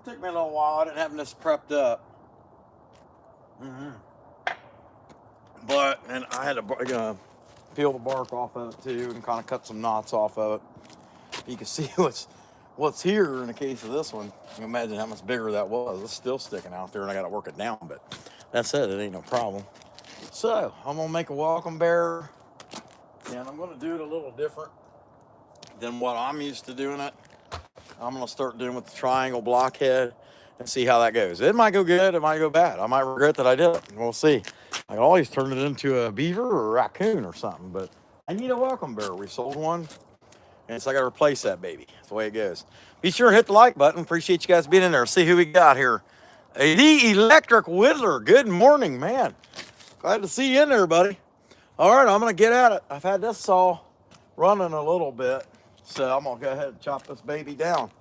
It took me a little while. I didn't have this prepped up. But, and I had to peel the bark off of it too and kind of cut some knots off of it. You can see what's here in the case of this one. You can imagine how much bigger that was. It's still sticking out there and I got to work it down, but that's it. It ain't no problem. So I'm going to make a welcome bearer and I'm going to do it a little different than what I'm used to doing it. I'm going to start doing with the triangle blockhead and see how that goes. It might go good. It might go bad. I might regret that I did it. We'll see. I can always turn it into a beaver or a raccoon or something, but I need a welcome bearer. We sold one, and so I got to replace that baby. That's the way it goes. Be sure to hit the like button. Appreciate you guys being in there. See who we got here. The Electric Whittler. Good morning, man. Glad to see you in there, buddy. All right, I'm going to get at it. I've had this saw running a little bit, so I'm going to go ahead and chop this baby down.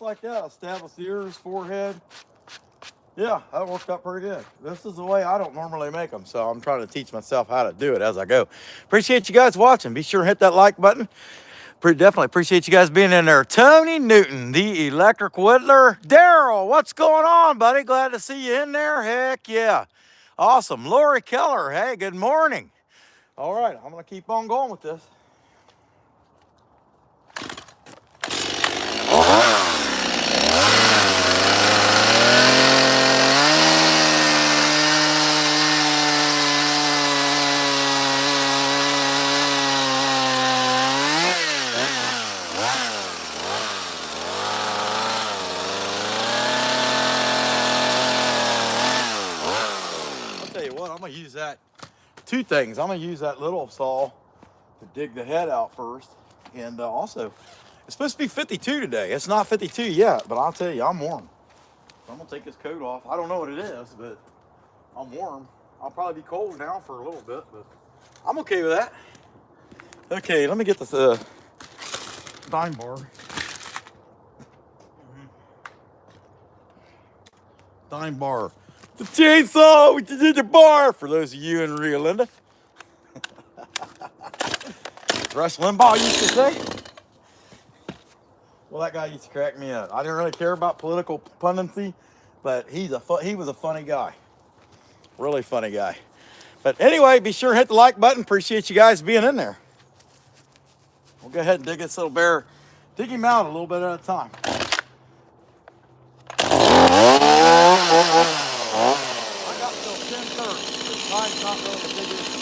Like that, establish the ears, forehead. Yeah, that worked out pretty good. This is the way I don't normally make them, so I'm trying to teach myself how to do it as I go. Appreciate you guys watching. Be sure to hit that like button. Definitely appreciate you guys being in there. Tony Newton, the Electric Whittler. Daryl, what's going on, buddy? Glad to see you in there. Heck yeah. Awesome. Lori Keller, hey, good morning. All right, I'm going to keep on going with this. I'm going to use that, two things. I'm going to use that little saw to dig the head out first. And also, it's supposed to be 52 today. It's not 52 yet, but I'll tell you, I'm warm. So I'm going to take this coat off. I don't know what it is, but I'm warm. I'll probably be cold now for a little bit, but I'm okay with that. Okay, let me get this dime bar. Dime bar. The chainsaw with the bar, for those of you in Rio Linda. Rush Limbaugh used to say. Well, that guy used to crack me up. I didn't really care about political punditry, but he was a funny guy. Really funny guy. But anyway, be sure to hit the like button. Appreciate you guys being in there. We'll go ahead and dig this little bear Dig him out a little bit at a time. I got till 10:30. The time's not really a big issue.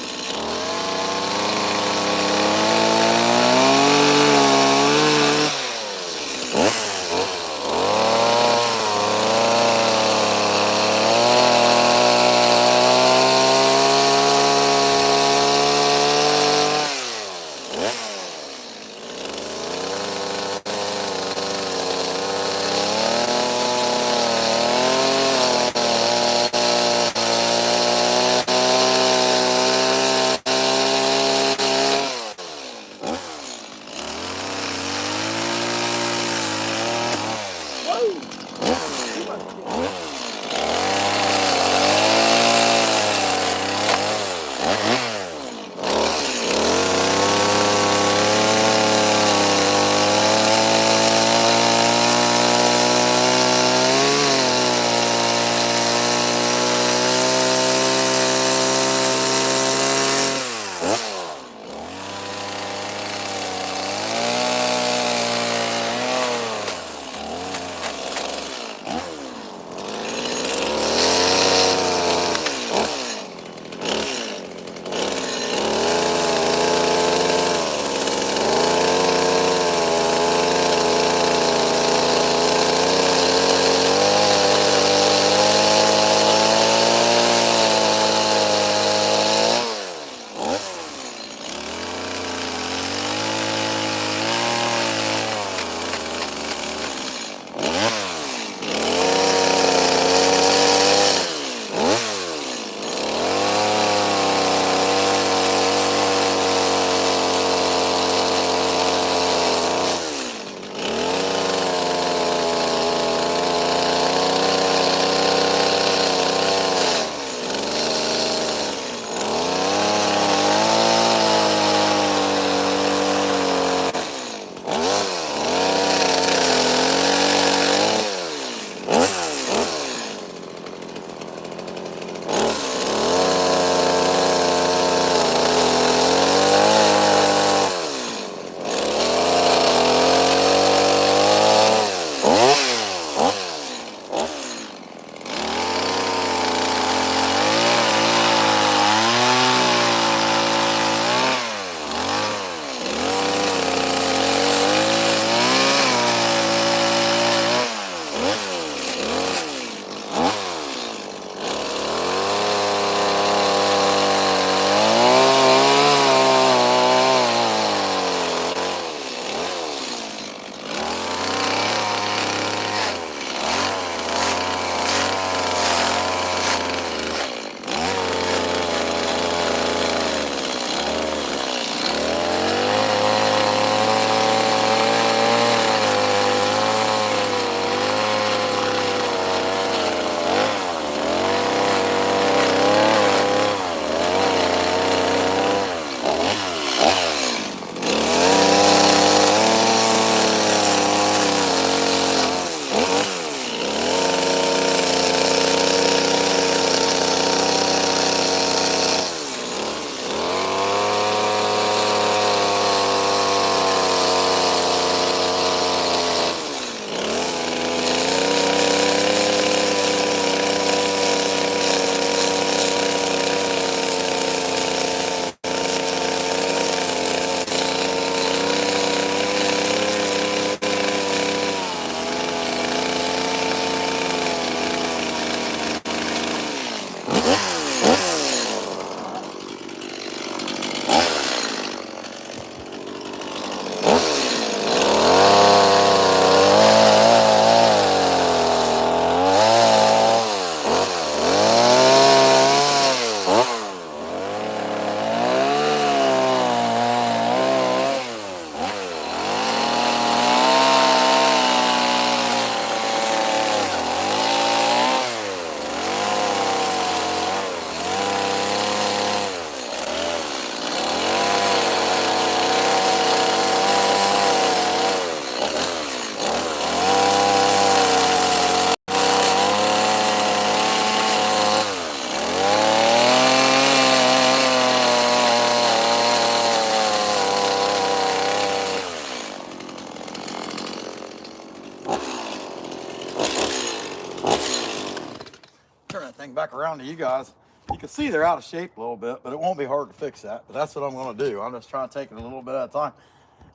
everything back around to you guys. You can see they're out of shape a little bit, but it won't be hard to fix that. But that's what I'm going to do. I'm just trying to take it a little bit at a time.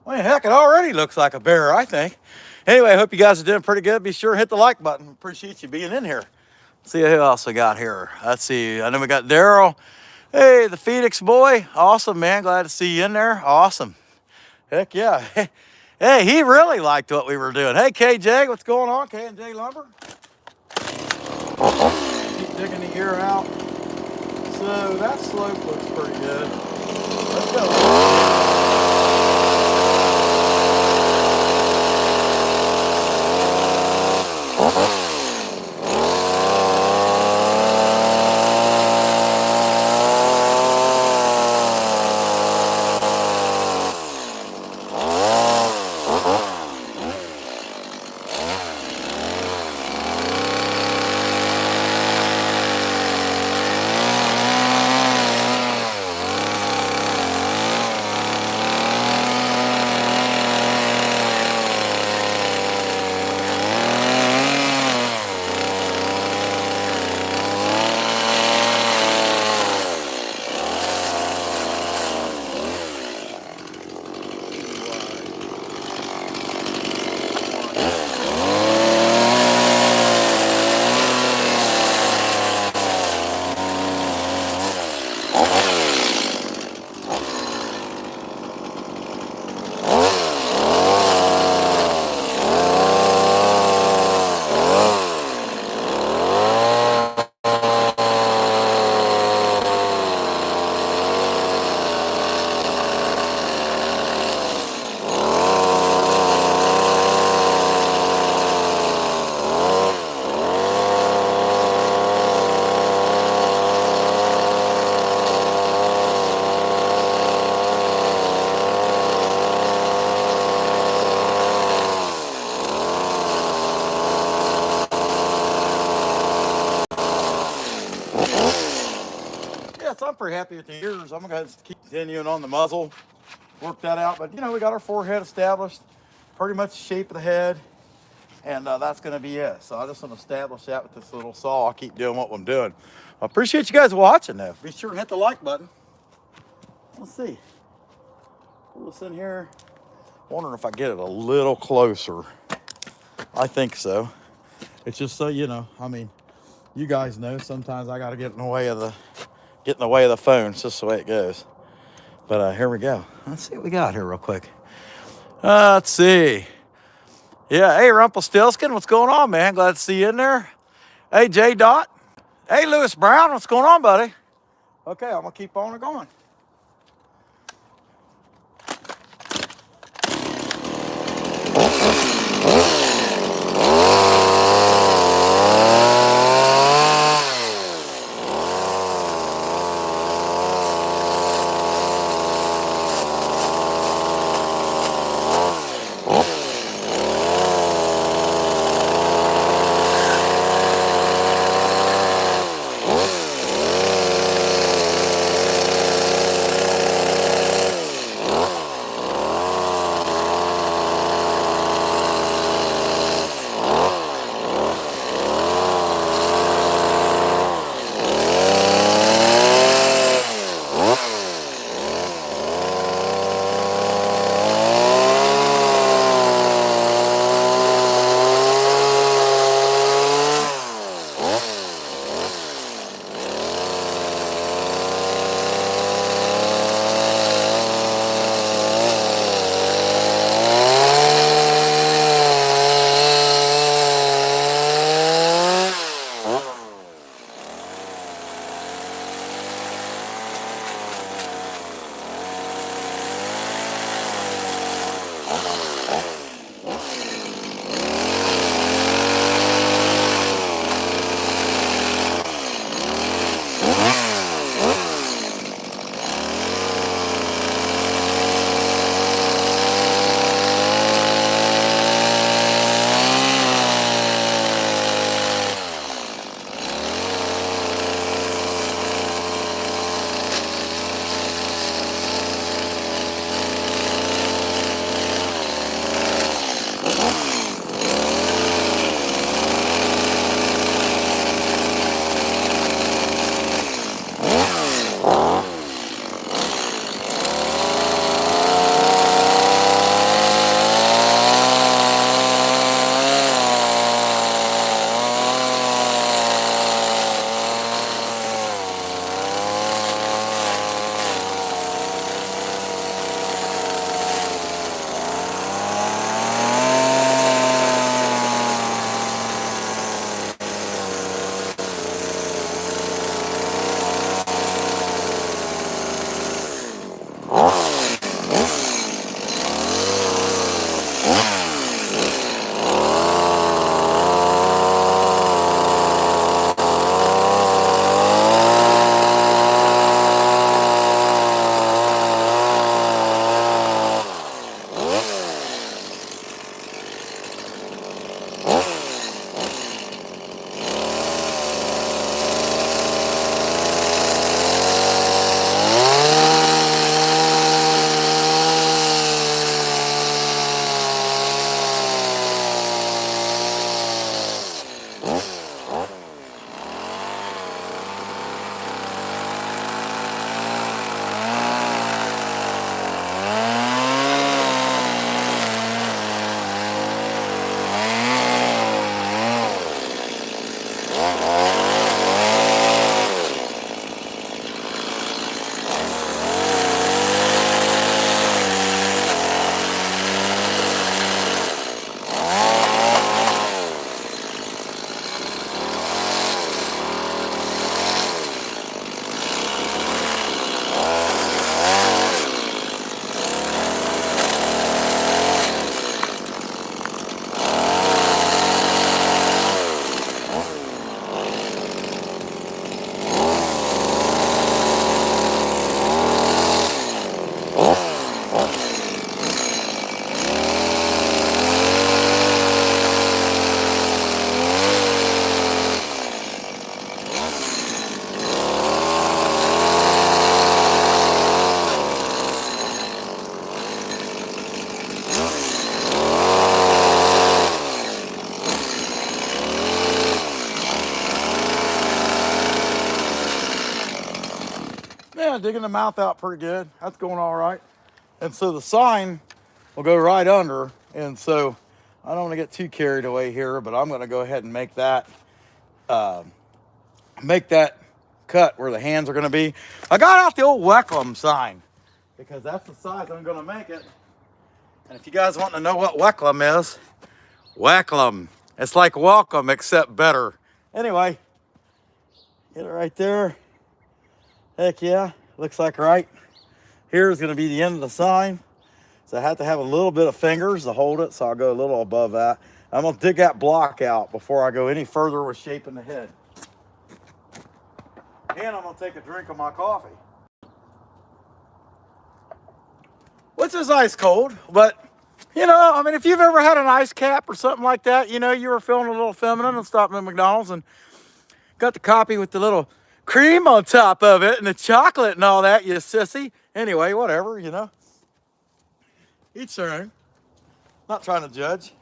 Well, heck, it already looks like a bear, I think. Anyway, I hope you guys are doing pretty good. Be sure to hit the like button. Appreciate you being in here. See who else we got here. Let's see. I know we got Daryl. Hey, the Phoenix boy. Awesome, man. Glad to see you in there. Awesome. Heck yeah. Hey, he really liked what we were doing. Hey, KJ, what's going on? K&J Lumber. Keep digging the ear out. So that slope looks pretty good. Let's go. So I'm pretty happy with the ears. I'm going to keep continuing on the muzzle, work that out. But, you know, we got our forehead established, pretty much the shape of the head, and that's going to be it. So I just want to establish that with this little saw. I'll keep doing what I'm doing. I appreciate you guys watching, though. Be sure to hit the like button. Let's see. Pull this in here. Wondering if I get it a little closer. I think so. It's just so, you know, I mean, you guys know sometimes I got to get in the way of the phone. It's just the way it goes. But here we go. Let's see what we got here real quick. Let's see. Yeah, hey, Rumpelstiltskin, what's going on, man? Glad to see you in there. Hey, J. Dot. Hey, Lewis Brown, what's going on, buddy? Okay, I'm going to keep on going. Yeah, digging the mouth out pretty good. That's going all right. And so the sign will go right under. And so I don't want to get too carried away here, but I'm going to go ahead and make that cut where the hands are going to be. I got out the old Wecklum sign because that's the size I'm going to make it. And if you guys want to know what Wecklum is, Wecklum. It's like welcome, except better. Anyway, get it right there. Heck yeah, looks like right. Here's going to be the end of the sign. So I have to have a little bit of fingers to hold it, so I'll go a little above that. I'm going to dig that block out before I go any further with shaping the head. And I'm going to take a drink of my coffee, which is ice cold, but you know, I mean, if you've ever had an ice cap or something like that, you know, you were feeling a little feminine and stopped at McDonald's and got the coffee with the little cream on top of it and the chocolate and all that, you sissy. Anyway, whatever, you know. Each their own. Not trying to judge.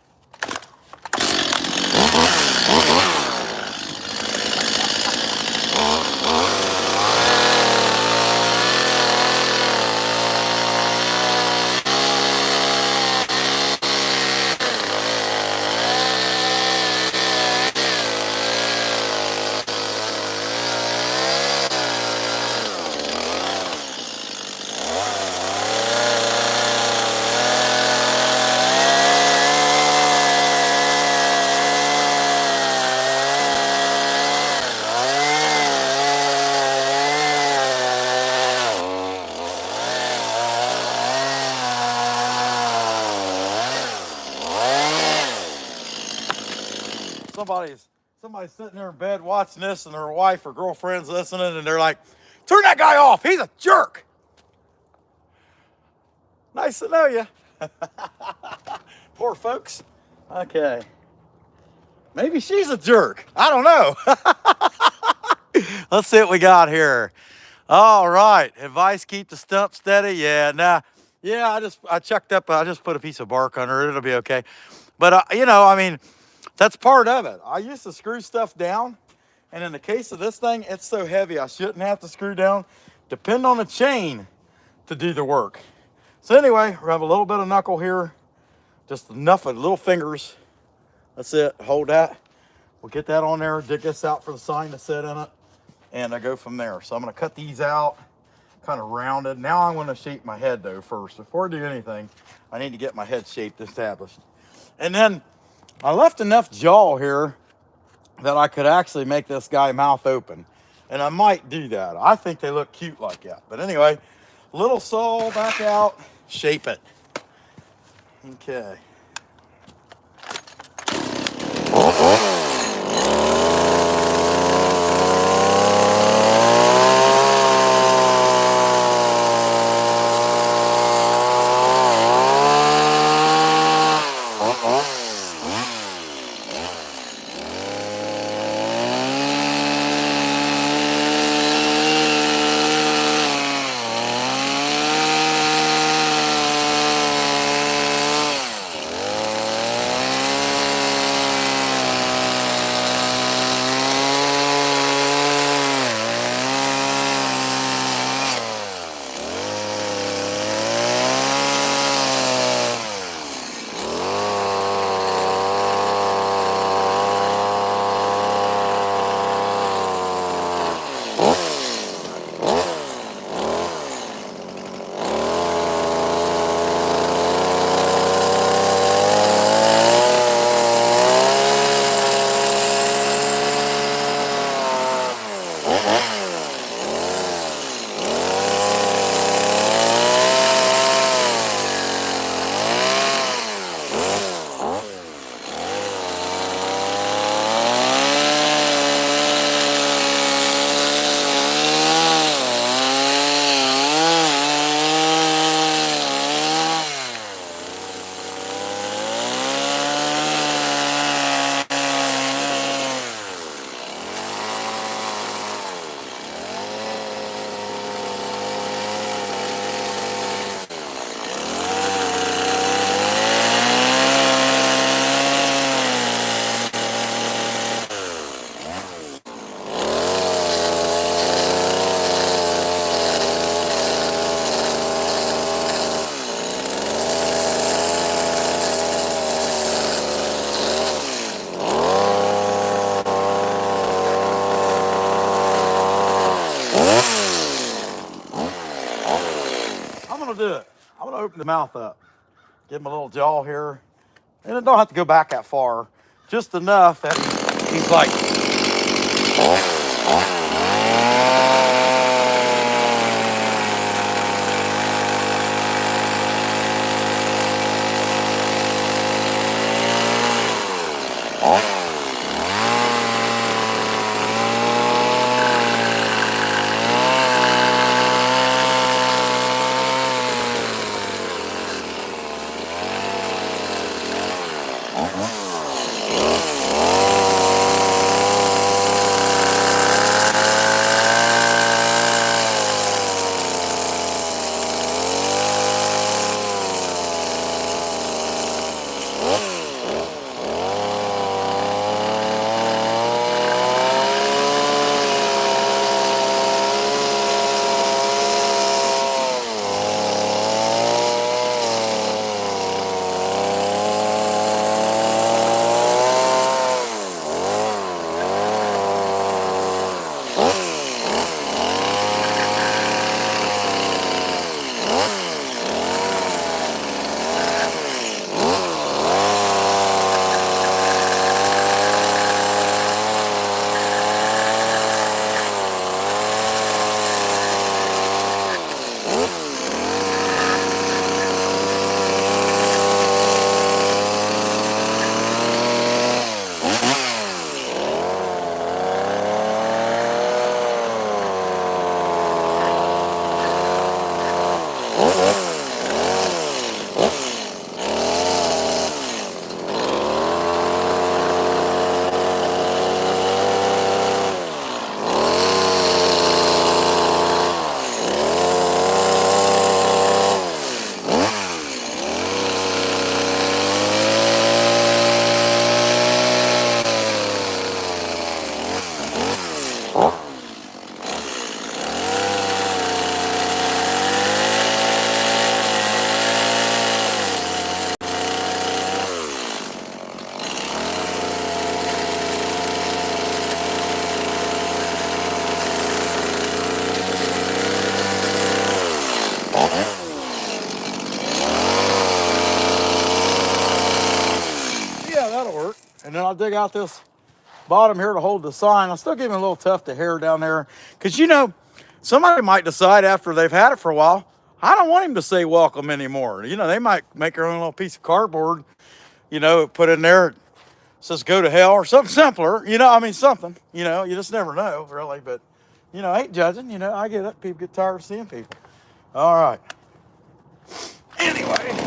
Somebody's sitting there in bed watching this and their wife or girlfriend's listening and they're like, turn that guy off, he's a jerk. Nice to know you. Poor folks. Okay. Maybe she's a jerk. I don't know. Let's see what we got here. All right. Advice, keep the stump steady. Yeah, nah. Yeah, I chucked up, I just put a piece of bark under it. It'll be okay. But, you know, I mean, that's part of it. I used to screw stuff down. And in the case of this thing, it's so heavy, I shouldn't have to screw down. Depend on the chain to do the work. So anyway, we have a little bit of knuckle here. Just enough of little fingers. That's it. Hold that. We'll get that on there. Dig this out for the sign to sit in it. And I go from there. So I'm going to cut these out. Kind of rounded. Now I'm going to shape my head though first. Before I do anything, I need to get my head shaped established. And then I left enough jaw here that I could actually make this guy mouth open. And I might do that. I think they look cute like that. But anyway, little saw back out, shape it. Okay. open the mouth up. Give him a little jaw here. And it don't have to go back that far. Just enough that he's like... Yeah, that'll work. And then I'll dig out this bottom here to hold the sign. I'll still give him a little tuft of hair down there. Because, you know, somebody might decide after they've had it for a while, I don't want him to say welcome anymore. You know, they might make their own little piece of cardboard, you know, put in there, it says go to hell or something simpler. You know, I mean, something, you know, you just never know, really. But, you know, I ain't judging. You know, I get it. People get tired of seeing people. All right. Anyway.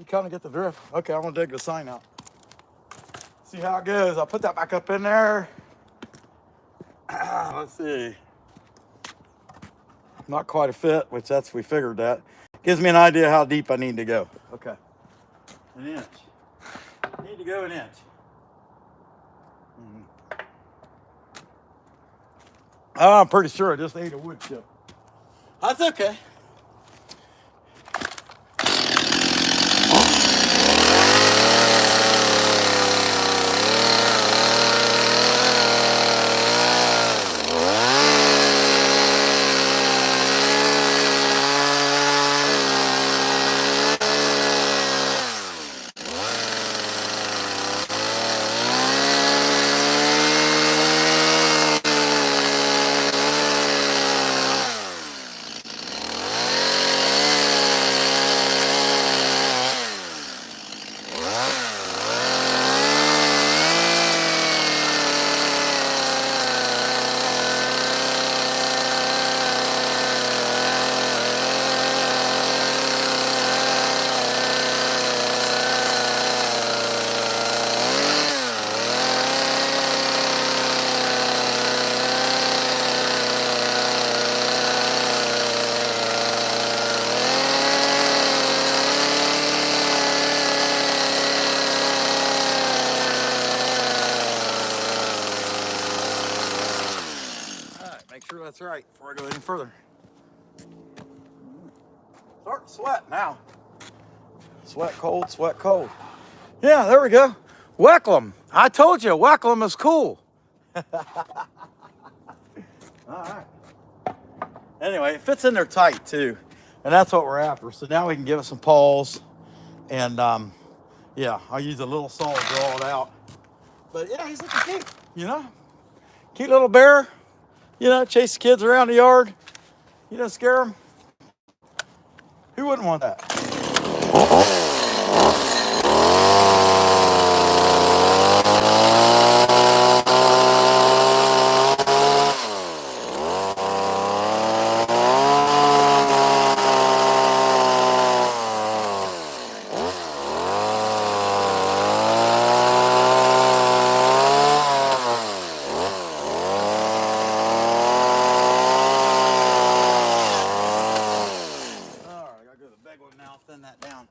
kind of get the drift. Okay, I'm gonna dig the sign out. See how it goes. I'll put that back up in there. Let's see. Not quite a fit, which we figured that. Gives me an idea how deep I need to go. Okay. An inch. Need to go an inch. I'm pretty sure I just ate a wood chip. That's okay. Make sure that's right before I go any further. Starting to sweat now. Sweat cold, sweat cold. Yeah, there we go. Wecklam. I told you, Wecklam is cool. All right. Anyway, it fits in there tight too. And that's what we're after. So now we can give it some pulls. And yeah, I'll use a little saw to draw it out. But yeah, he's looking cute, you know? Cute little bear. You know, chase the kids around the yard. You know, scare them. Who wouldn't want that? Thin that down.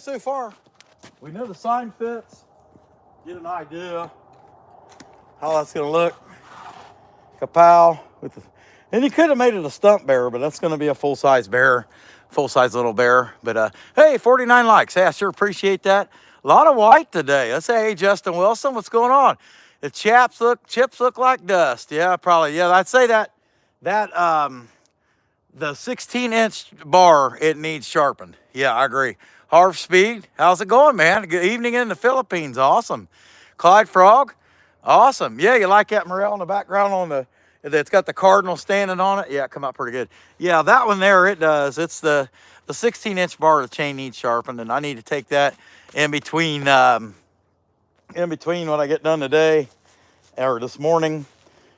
so far. We know the sign fits. Get an idea how that's gonna look. Kapow with the, and you could have made it a stump bearer, but that's gonna be a full-size bearer, full-size little bearer. But hey, 49 likes. Hey, I sure appreciate that. A lot of white today. Let's say, hey, Justin Wilson, what's going on? The chips look like dust. Yeah, probably. Yeah, I'd say that the 16-inch bar, it needs sharpened. Yeah, I agree. Harv Speed, how's it going, man? Good evening in the Philippines. Awesome. Clyde Frog, awesome. Yeah, you like that morel in the background on the, that's got the cardinal standing on it? Yeah, come out pretty good. Yeah, that one there, it does. It's the 16-inch bar, the chain needs sharpened, and I need to take that in between when I get done today or this morning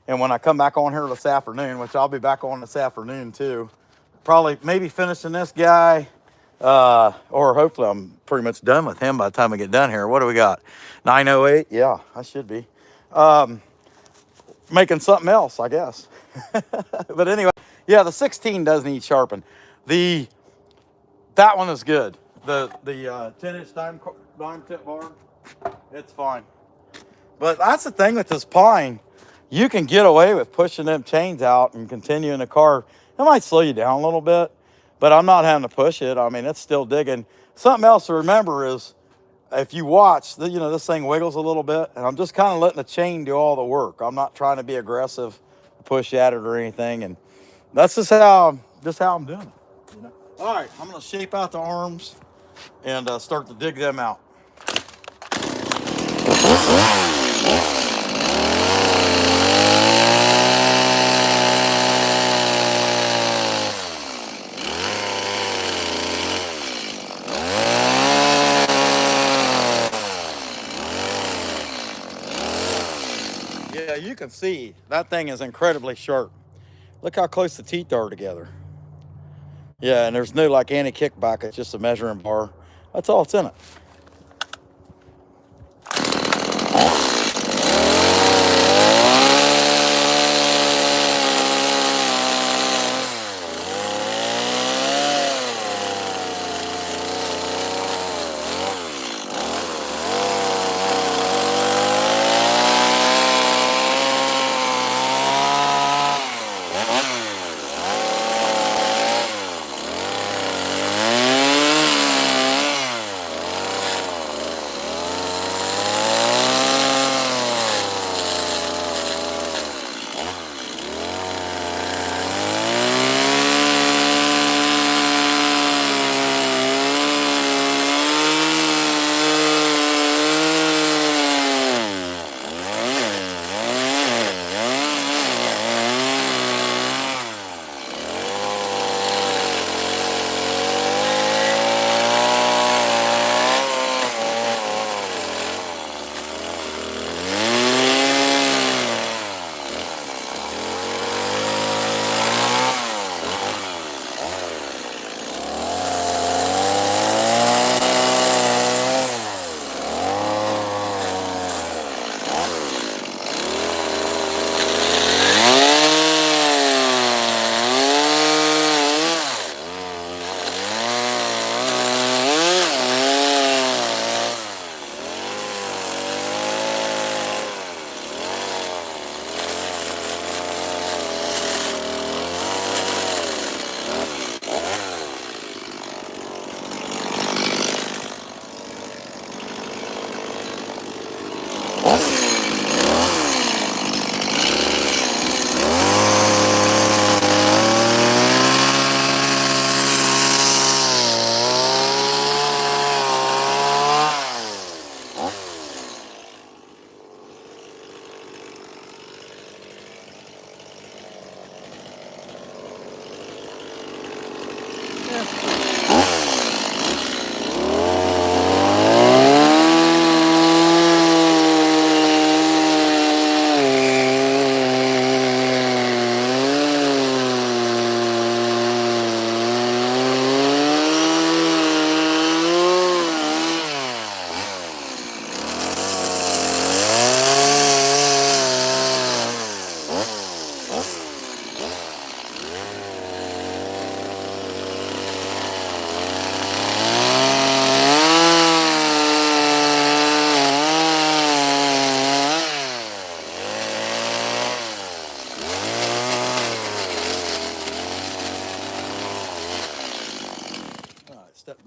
and when I come back on here this afternoon, which I'll be back on this afternoon too. Probably maybe finishing this guy, or hopefully I'm pretty much done with him by the time I get done here. What do we got? 908? Yeah, I should be. Making something else, I guess. But anyway, yeah, the 16 does need sharpened. That one is good. The 10-inch dime tip bar, it's fine. But that's the thing with this pine. You can get away with pushing them chains out and continuing the car. It might slow you down a little bit, but I'm not having to push it. I mean, it's still digging. Something else to remember is if you watch, this thing wiggles a little bit, and I'm just kind of letting the chain do all the work. I'm not trying to be aggressive, push at it or anything, and that's just how I'm doing it. All right, I'm gonna shape out the arms and start to dig them out. Yeah, you can see that thing is incredibly sharp. Look how close the teeth are together. Yeah, and there's no like anti-kickback. It's just a measuring bar. That's all it's in it.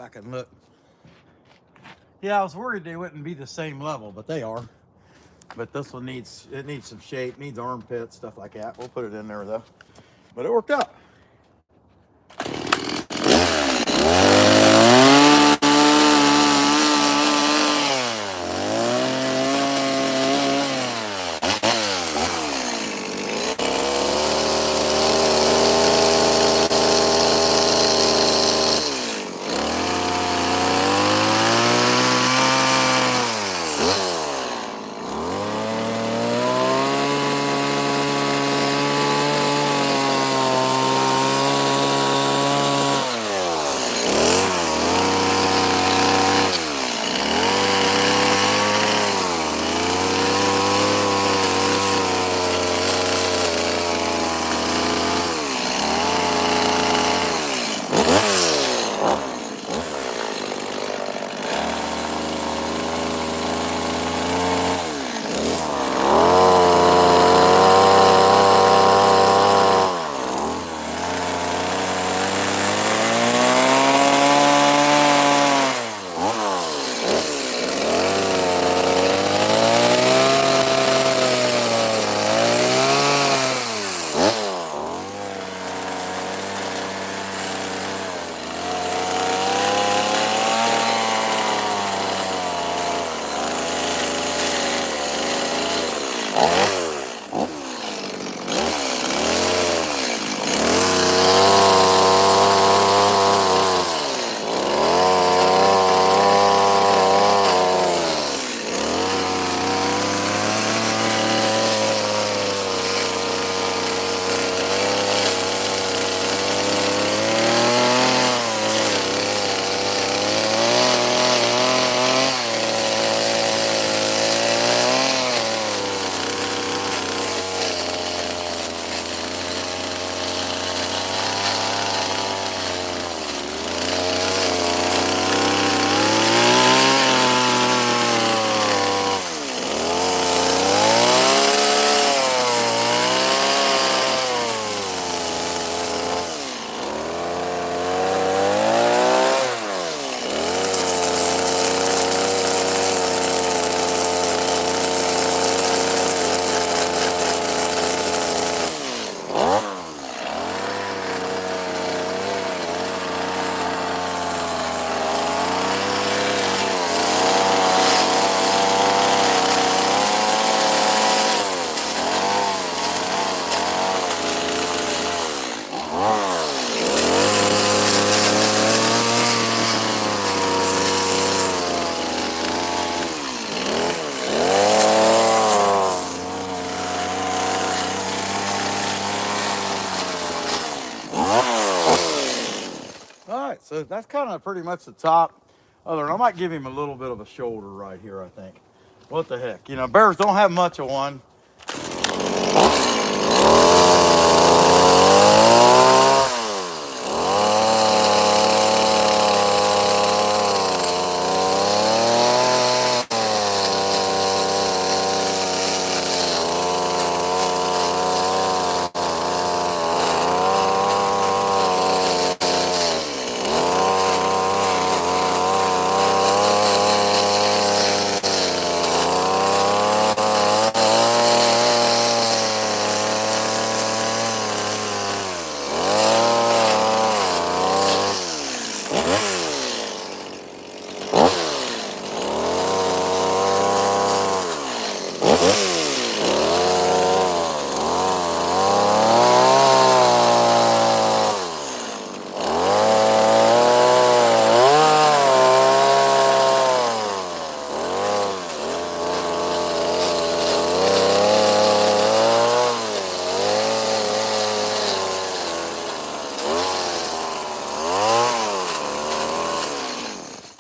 back and look. Yeah, I was worried they wouldn't be the same level, but they are. But this one needs some shape, needs armpits, stuff like that. We'll put it in there though. But it worked out. So that's kind of pretty much the top. I might give him a little bit of a shoulder right here, I think. What the heck? You know, bears don't have much of one.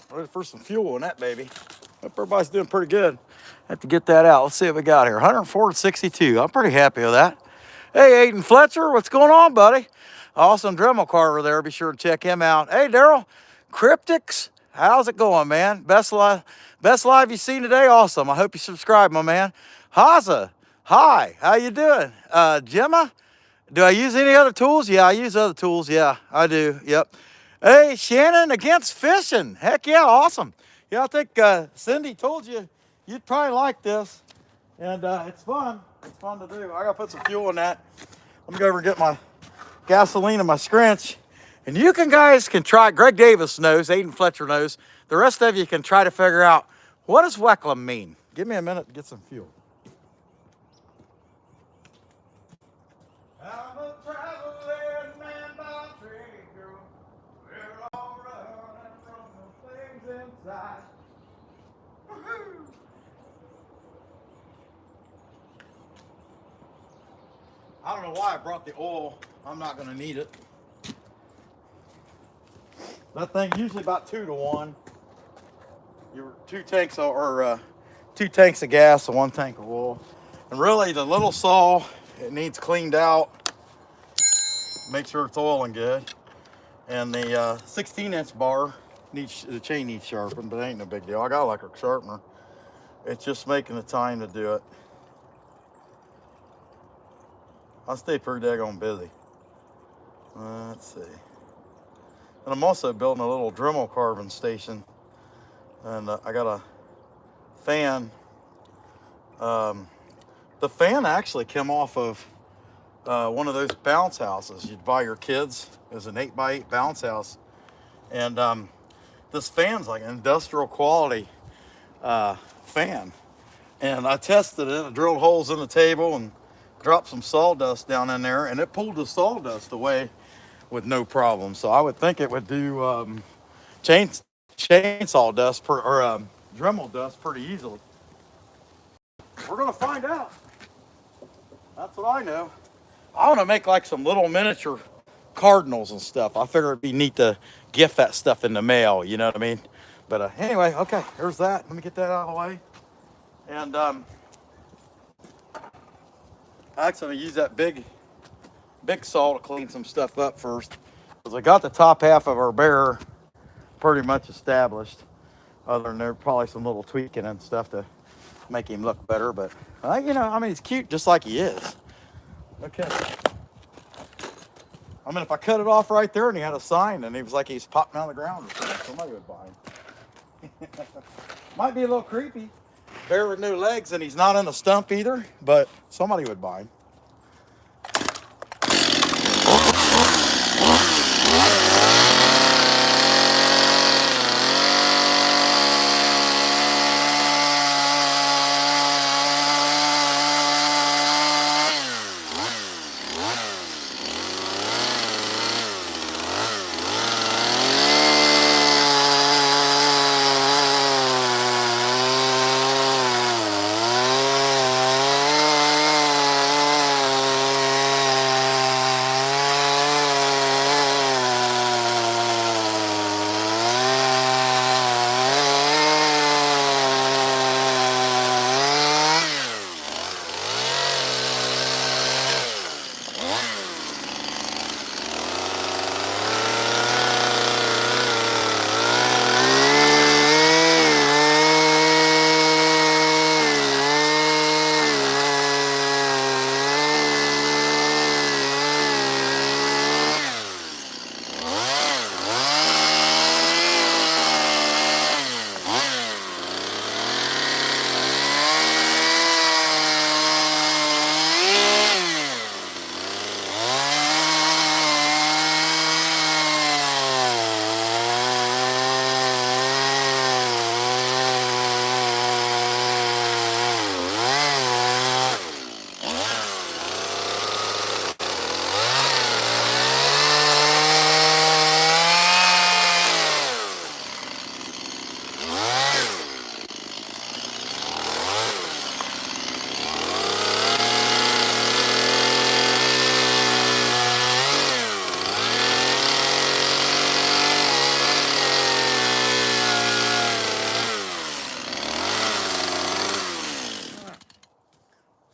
Ready for some fuel in that baby. Hope everybody's doing pretty good. Have to get that out. Let's see what we got here. 104.62. I'm pretty happy with that. Hey, Aiden Fletcher, what's going on, buddy? Awesome Dremel carver there. Be sure to check him out. Hey, Daryl, Cryptics, how's it going, man? Best live you've seen today. Awesome. I hope you subscribe, my man. Haza, hi. How you doing? Gemma, do I use any other tools? Yeah, I use other tools. Yeah, I do. Yep. Hey, Shannon against fishing. Heck yeah, awesome. Yeah, I think Cindy told you you'd probably like this. And it's fun. It's fun to do. I gotta put some fuel in that. Let me go over and get my gasoline and my scrinch. And you guys can try, Greg Davis knows, Aiden Fletcher knows. The rest of you can try to figure out, what does Wecklum mean? Give me a minute to get some fuel. I'm a traveling man by trade, girl. We're all running from the things inside. Woo-hoo. I don't know why I brought the oil. I'm not going to need it. That thing usually about 2 to 1. Your 2 tanks or 2 tanks of gas and 1 tank of oil. And really, the little saw, it needs cleaned out. Make sure it's oiling good. And the 16-inch bar the chain needs sharpened, but it ain't no big deal. I got an electric sharpener. It's just making the time to do it. I stay pretty daggone busy. Let's see. And I'm also building a little Dremel carving station. And I got a fan. The fan actually came off of one of those bounce houses you'd buy your kids. It was an 8x8 bounce house. And this fan's like an industrial quality fan. And I tested it. I drilled holes in the table and dropped some sawdust down in there, and it pulled the sawdust away with no problem. So I would think it would do chainsaw dust or Dremel dust pretty easily. We're gonna find out. That's what I know. I want to make like some little miniature cardinals and stuff. I figure it'd be neat to gift that stuff in the mail. You know what I mean? But anyway, okay. There's that. Let me get that out of the way. And actually, I'm gonna use that big saw to clean some stuff up first, because I got the top half of our bearer pretty much established. Other than there probably some little tweaking and stuff to make him look better, but you know, I mean, he's cute just like he is. Okay. I mean, if I cut it off right there and he had a sign and he was like he's popping out of the ground or something, somebody would buy him. Might be a little creepy. Bear with no legs, and he's not in a stump either, but somebody would buy him.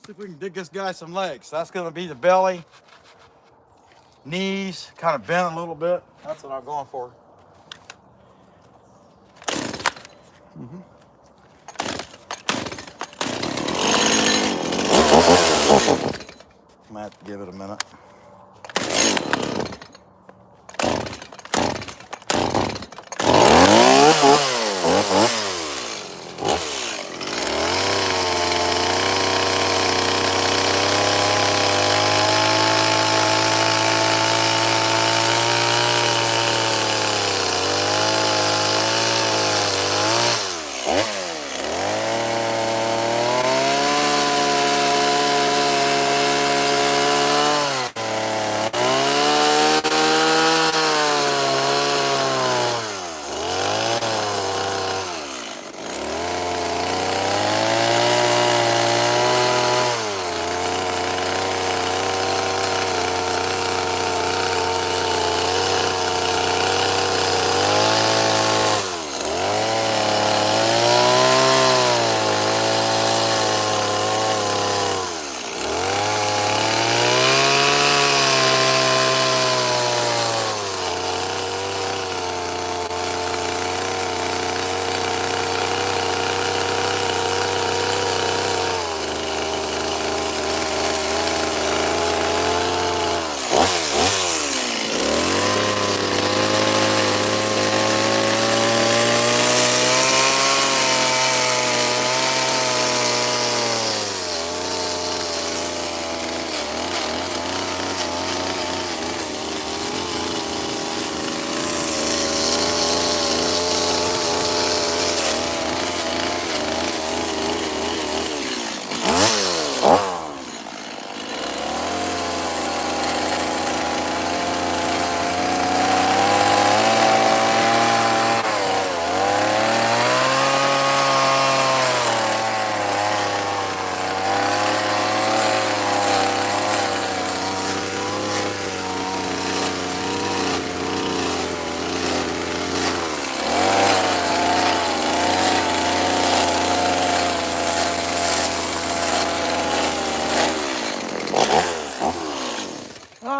See if we can dig this guy some legs. That's going to be the belly, knees, kind of bent a little bit. That's what I'm going for. I'm going to have to give it a minute.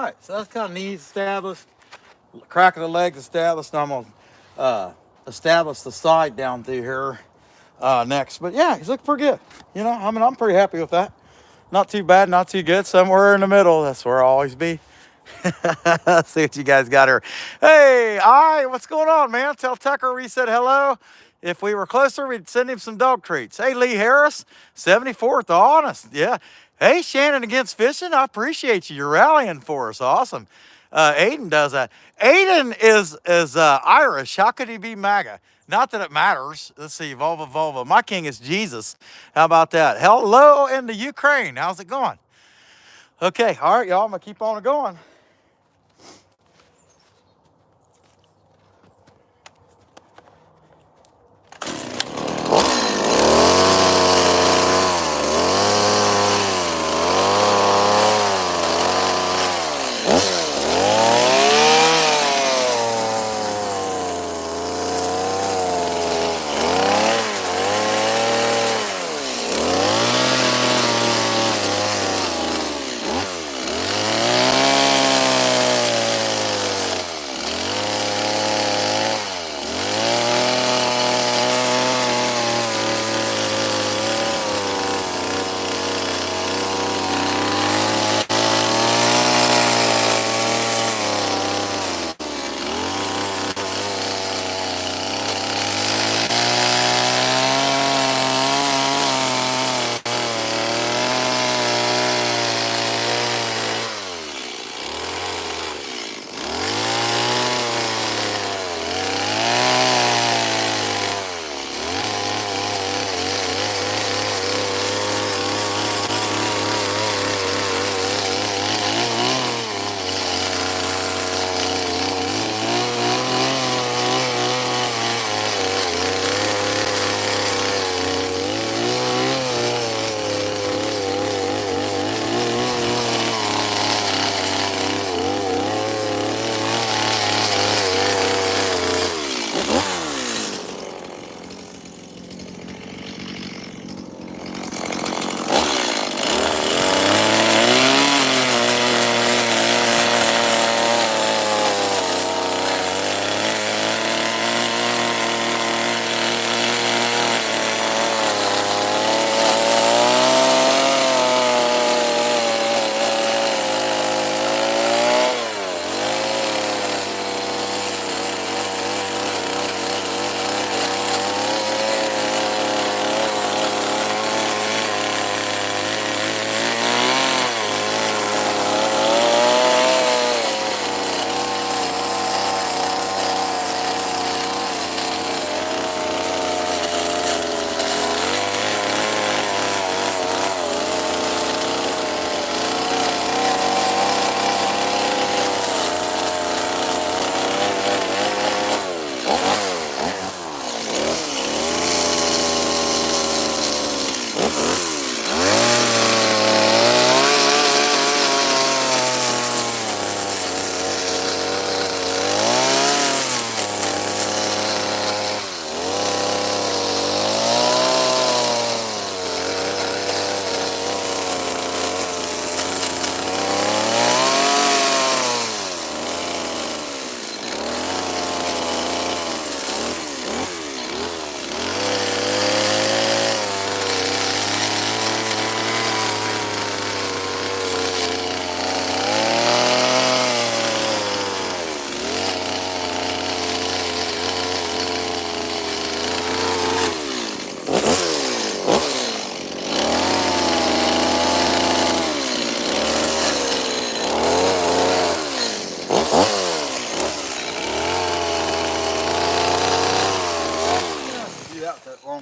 right, so that's kind of neat, established. Crack of the legs established. Now I'm gonna establish the side down through here next. But yeah, he's looking pretty good. You know, I mean, I'm pretty happy with that. Not too bad, not too good. Somewhere in the middle. That's where I'll always be. Let's see what you guys got here. Hey, what's going on, man? Tell Tucker we said hello. If we were closer, we'd send him some dog treats. Hey, Lee Harris, 74th, honest. Yeah. Hey, Shannon against fishing. I appreciate you. You're rallying for us. Awesome. Aiden does that. Aiden is Irish. How could he be MAGA? Not that it matters. Let's see, Volva. My king is Jesus. How about that? Hello in the Ukraine. How's it going? Okay, all right, y'all. I'm going to keep on going.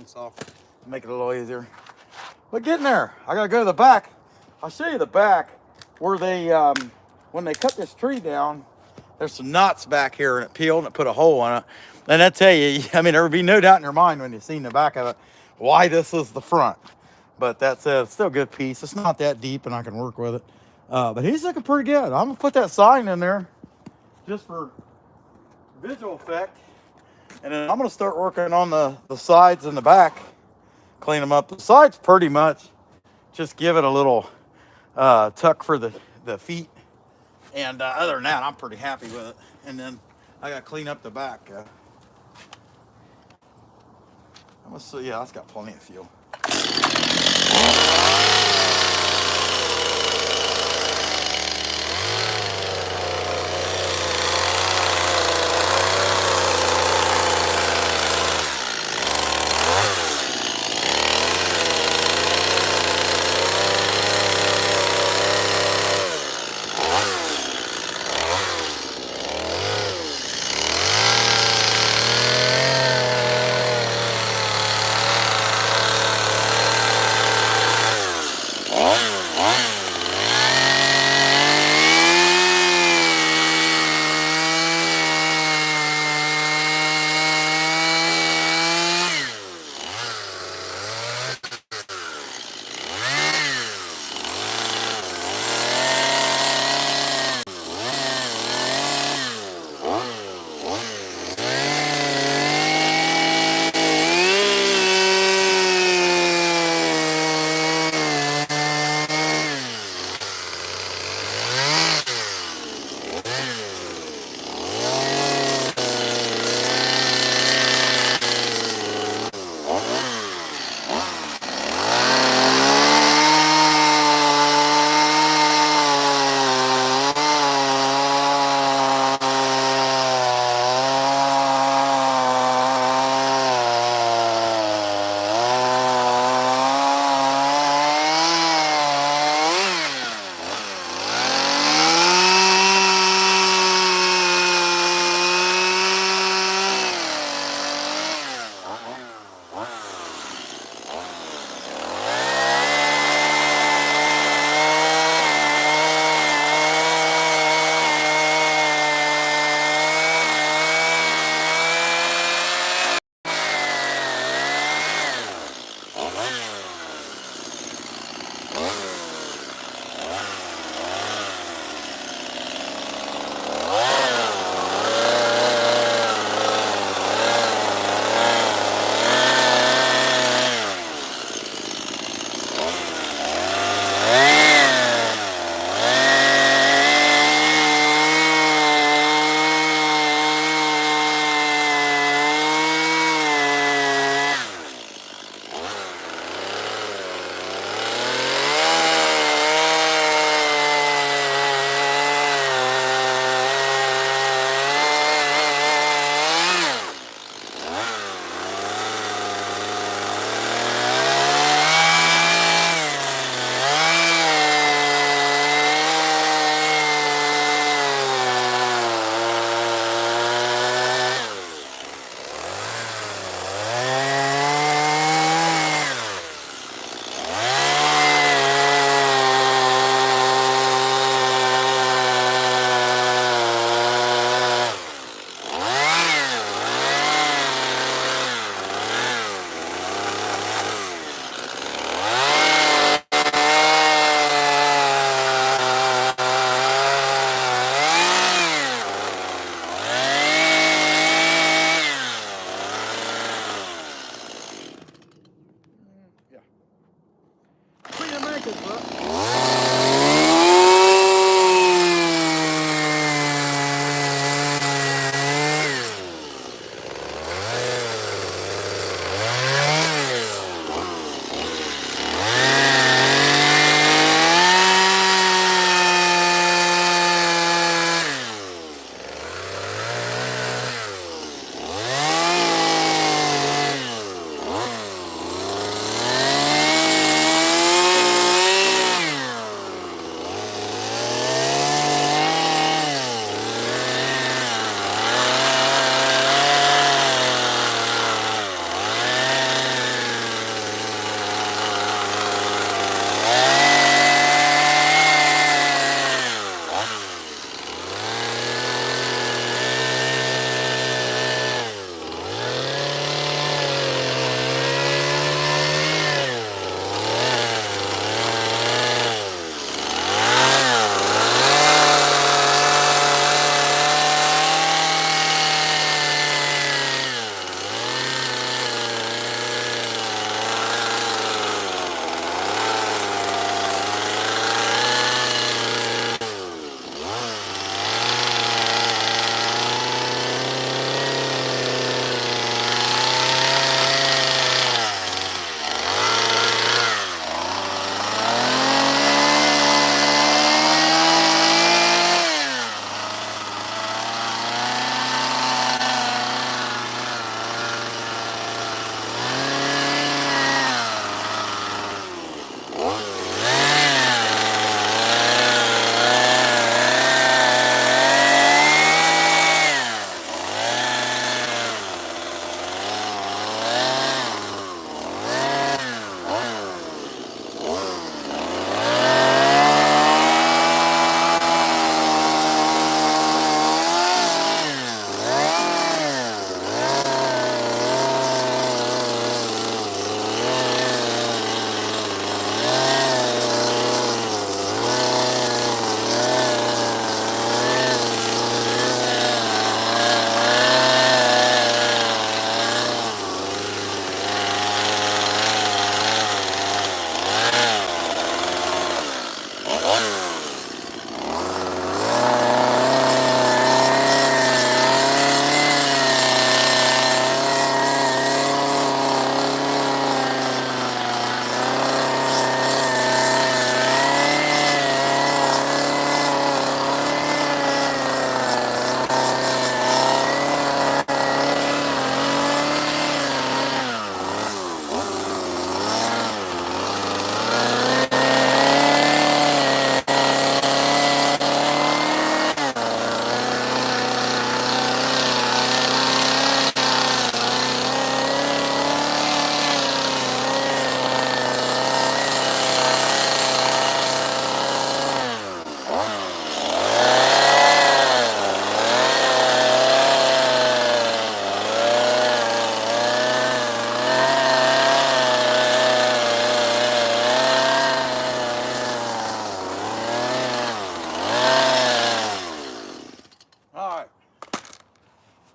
So make it a little easier. But getting there, I gotta go to the back. I'll show you the back where they, when they cut this tree down, there's some knots back here and it peeled and it put a hole in it. And I tell you, I mean, there would be no doubt in your mind when you've seen the back of it, why this is the front. But that's still a good piece. It's not that deep and I can work with it. But he's looking pretty good. I'm gonna put that sign in there just for visual effect. And then I'm gonna start working on the sides and the back, clean them up. The sides pretty much just give it a little tuck for the feet. And other than that, I'm pretty happy with it. And then I got to clean up the back. Let's see. Yeah, that's got plenty of fuel.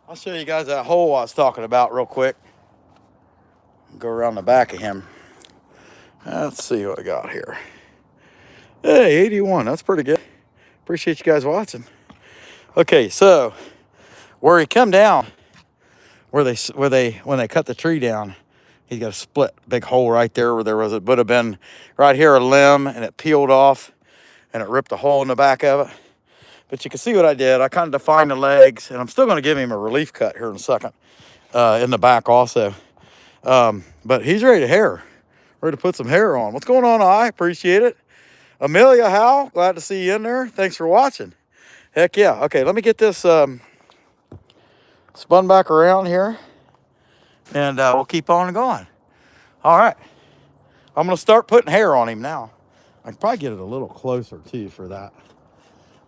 I'll show you guys that hole I was talking about real quick. Go around the back of him. Let's see what I got here. Hey, 81, that's pretty good. Appreciate you guys watching. Okay, so where he come down, when they cut the tree down, he's got a split big hole right there where there was, it would have been right here a limb, and it peeled off and it ripped a hole in the back of it. But you can see what I did. I kind of defined the legs, and I'm still going to give him a relief cut here in a second in the back also. But he's ready to hair. Ready to put some hair on. What's going on, I appreciate it. Amelia, Hal, glad to see you in there. Thanks for watching. Heck yeah. Okay, let me get this spun back around here, and we'll keep on going. All right. I'm going to start putting hair on him now. I can probably get it a little closer, too, for that.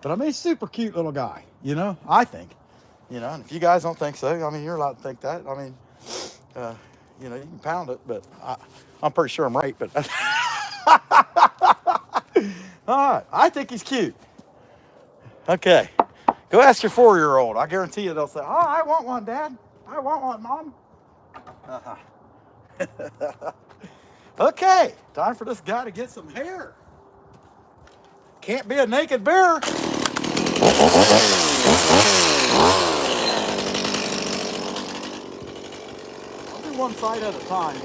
But I mean, super cute little guy, you know, I think. You know, and if you guys don't think so, I mean, you're allowed to think that. I mean, you know, you can pound it, but I'm pretty sure I'm right. But all right, I think he's cute. Okay, go ask your 4-year-old. I guarantee you they'll say, "Oh, I want one, Dad. I want one, Mom." Okay, time for this guy to get some hair. Can't be a naked bear. I'll do one side at a time.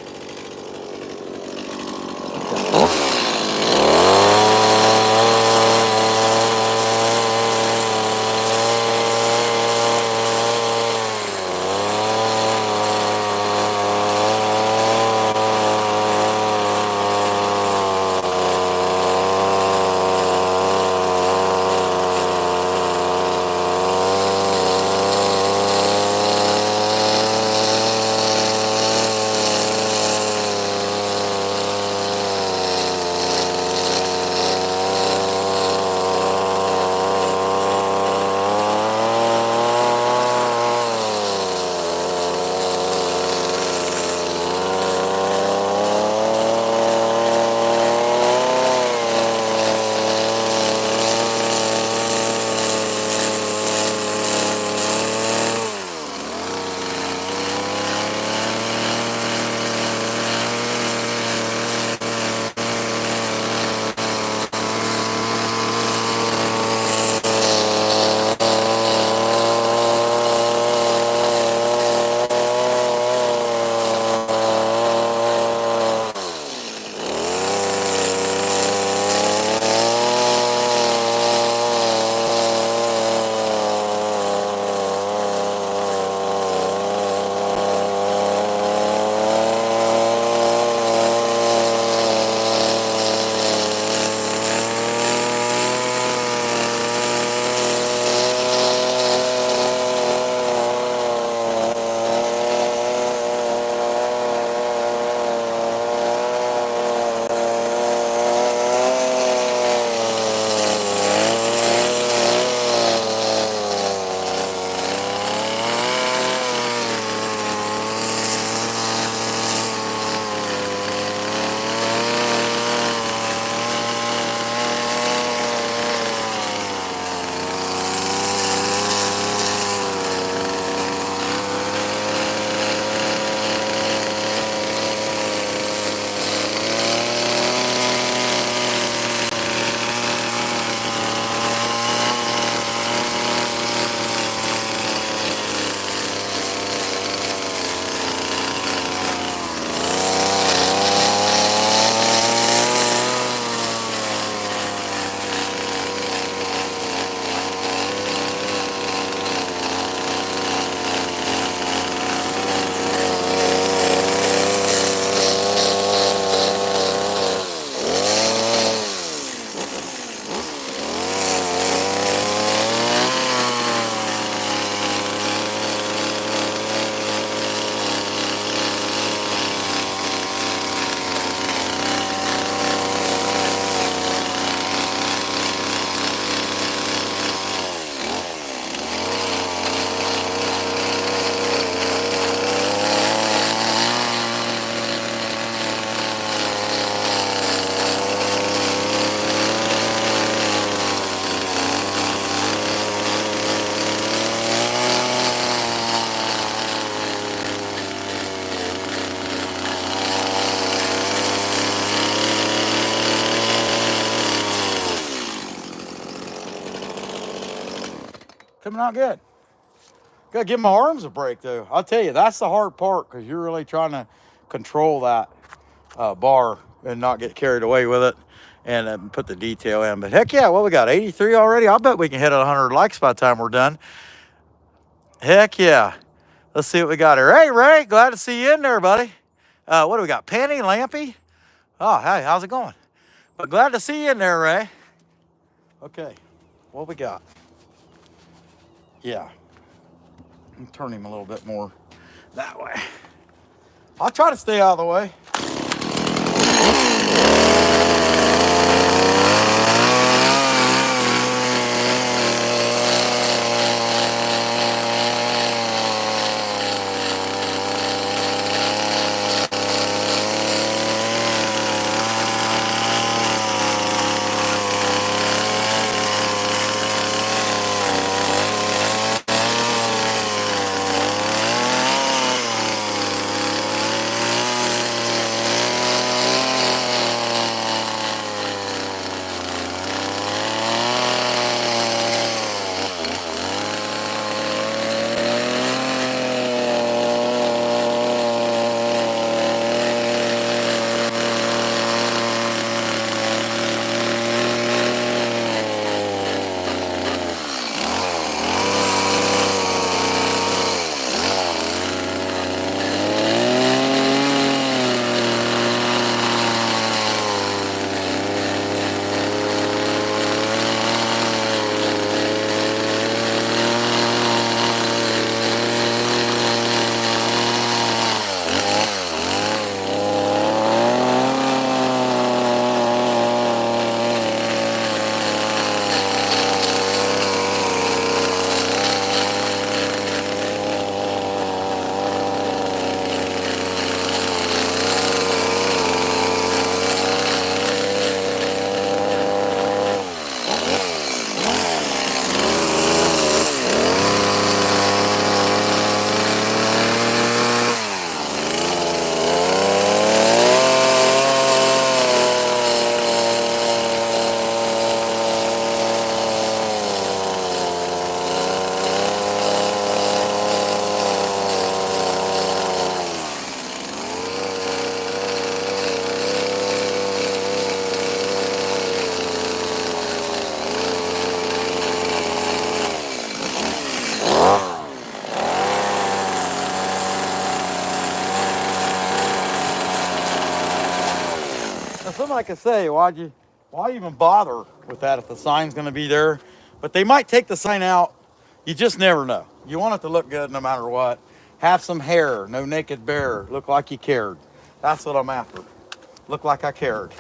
Coming out good. Gotta give my arms a break though. I'll tell you, that's the hard part because you're really trying to control that bar and not get carried away with it and put the detail in. But heck yeah, what we got, 83 already? I'll bet we can hit 100 likes by the time we're done. Heck yeah. Let's see what we got here. Hey, Ray, glad to see you in there, buddy. What do we got, Penny, Lampy? Oh, hey, how's it going? But glad to see you in there, Ray. Okay, what we got? Yeah. Turn him a little bit more that way. I'll try to stay out of the way. Somebody could say, why even bother with that if the sign's going to be there? But they might take the sign out. You just never know. You want it to look good no matter what. Have some hair, no naked bear. Look like you cared. That's what I'm after. Look like I cared.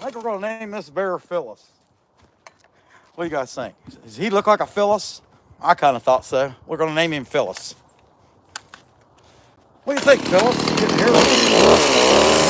I think we're going to name this bear Phyllis. What do you guys think? Does he look like a Phyllis? I kind of thought so. We're going to name him Phyllis. What do you think, Phyllis? You can hear that?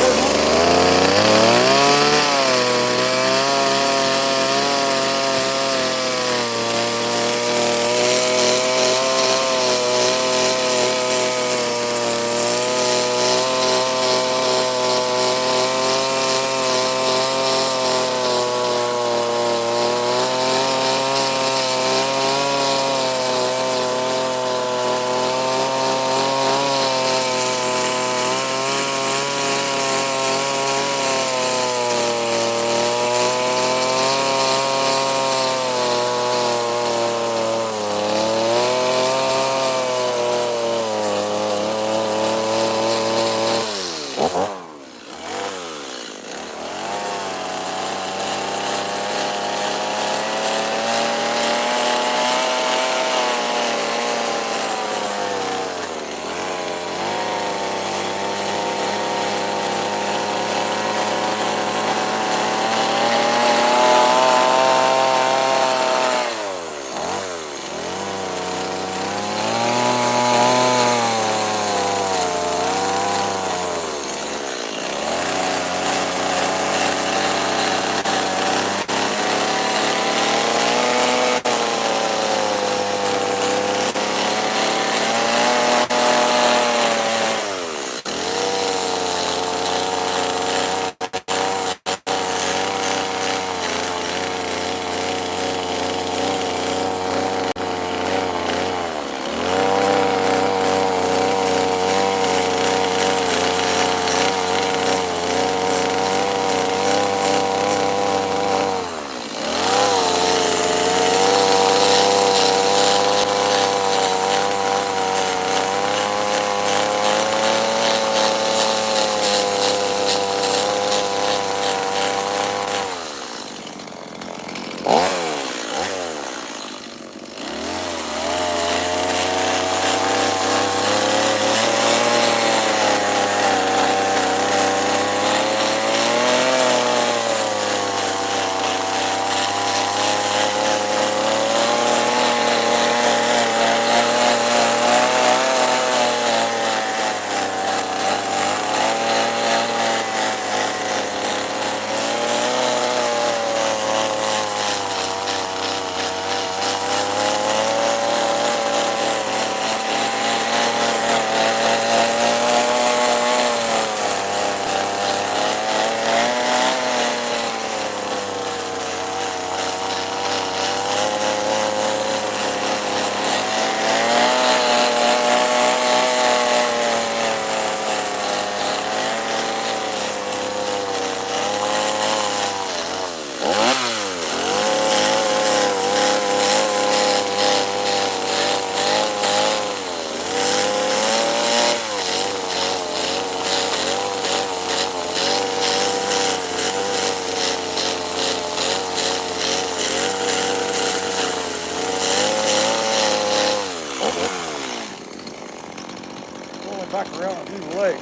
Back around and do the legs.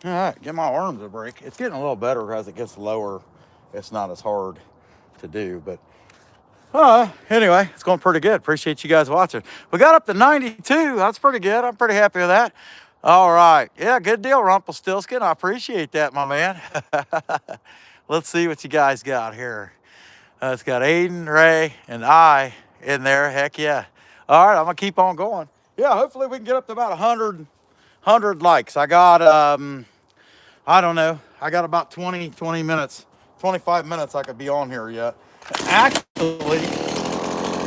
All right, give my arms a break. It's getting a little better as it gets lower. It's not as hard to do, but anyway, it's going pretty good. Appreciate you guys watching. We got up to 92. That's pretty good. I'm pretty happy with that. All right. Yeah, good deal, Rumpelstiltskin. I appreciate that, my man. Let's see what you guys got here. It's got Aiden, Ray, and I in there. Heck yeah. All right, I'm going to keep on going. Yeah, hopefully we can get up to about 100 likes. I got, I don't know. I got about 20 minutes, 25 minutes I could be on here yet. Actually,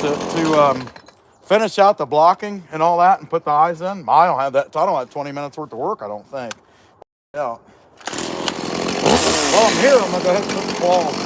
to finish out the blocking and all that and put the eyes in, I don't have that. I don't have 20 minutes worth of work, I don't think. Yeah. While I'm here, I'm going to go ahead and put the claws in.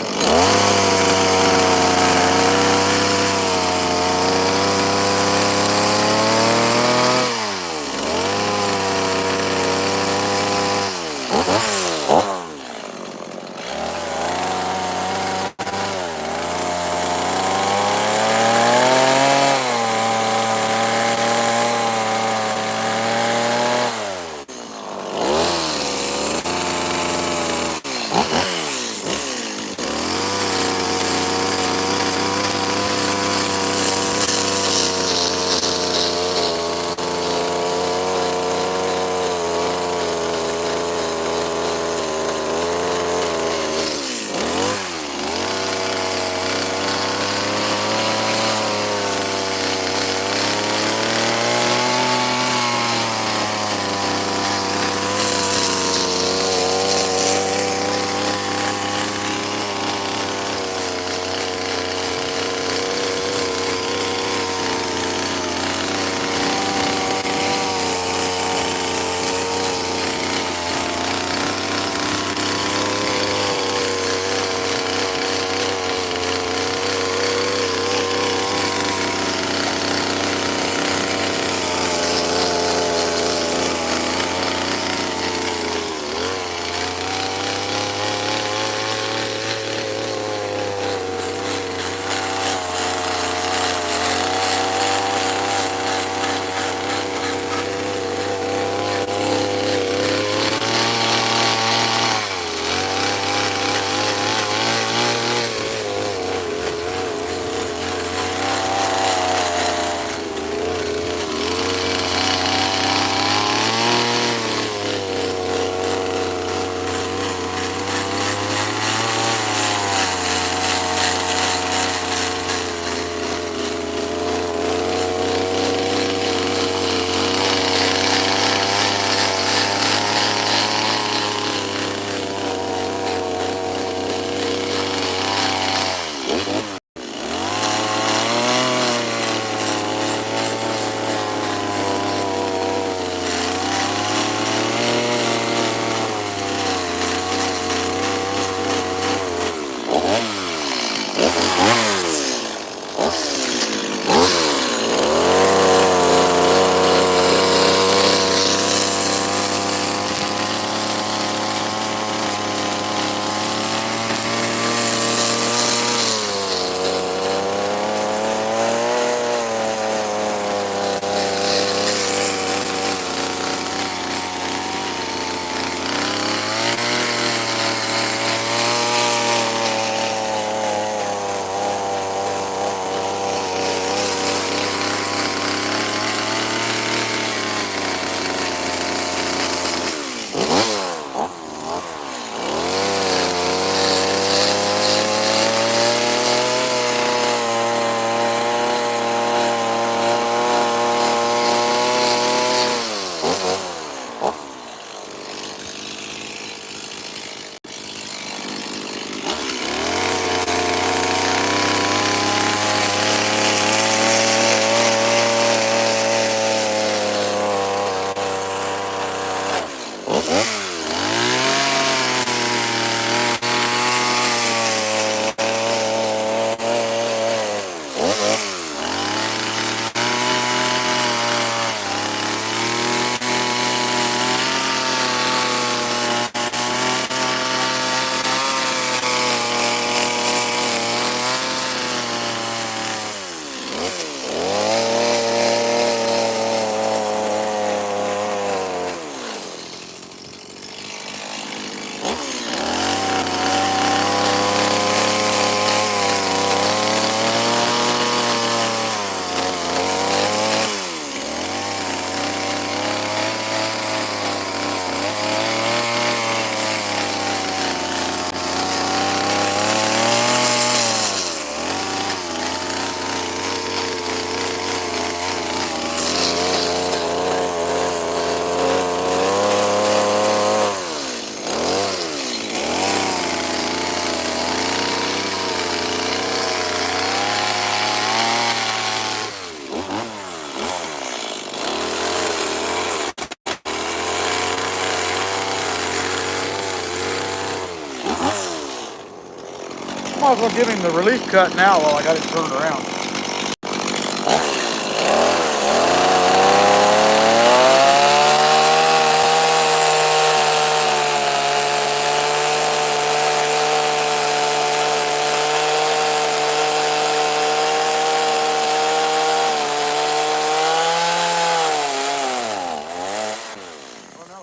Might as well give him the relief cut now while I got it turned around.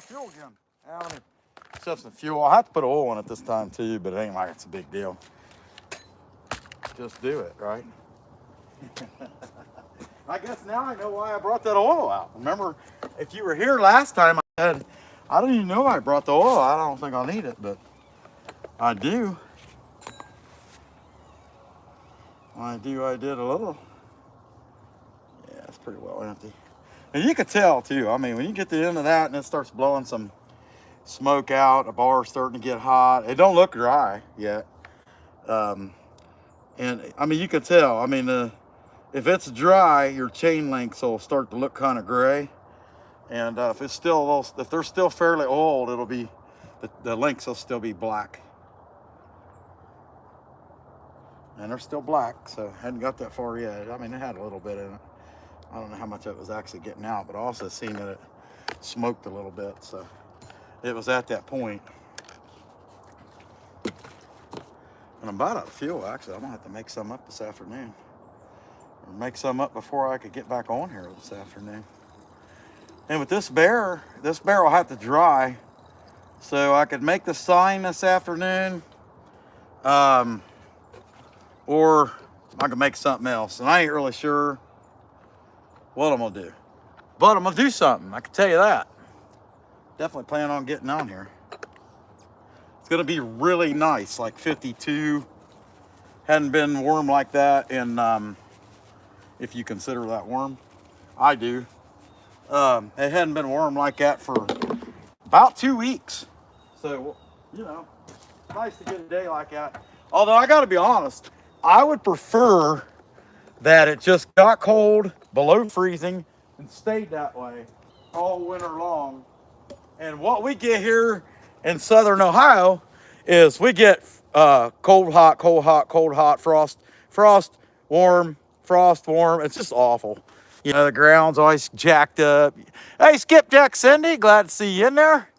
Fuel again. Stuff some fuel. I have to put oil in it this time too, but it ain't like it's a big deal. Just do it, right? I guess now I know why I brought that oil out. Remember, if you were here last time, I said, I don't even know I brought the oil. I don't think I'll need it, but I do. I did a little. Yeah, it's pretty well empty. And you could tell too, I mean, when you get to the end of that and it starts blowing some smoke out, the bar's starting to get hot. It don't look dry yet. And I mean, you could tell, I mean, if it's dry, your chain links will start to look kind of gray. And if it's still a little, if they're still fairly old, it'll be, the links will still be black. And they're still black, so I hadn't got that far yet. I mean, it had a little bit in it. I don't know how much of it was actually getting out, but I also seen that it smoked a little bit, so it was at that point. And I'm about out of fuel, actually. I'm gonna have to make some up this afternoon. Or make some up before I could get back on here this afternoon. And with this bear will have to dry. So I could make the sign this afternoon. Or I could make something else. And I ain't really sure what I'm gonna do. But I'm gonna do something, I can tell you that. Definitely plan on getting on here. It's gonna be really nice, like 52. Hadn't been warm like that in, if you consider that warm. I do. It hadn't been warm like that for about 2 weeks. So, you know, nice to get a day like that. Although I gotta be honest, I would prefer that it just got cold, below freezing, and stayed that way all winter long. And what we get here in southern Ohio is we get cold, hot, cold, hot, cold, hot, frost, frost, warm, frost, warm. It's just awful. You know, the ground's always jacked up. Hey, Skipjack Cindy, glad to see you in there.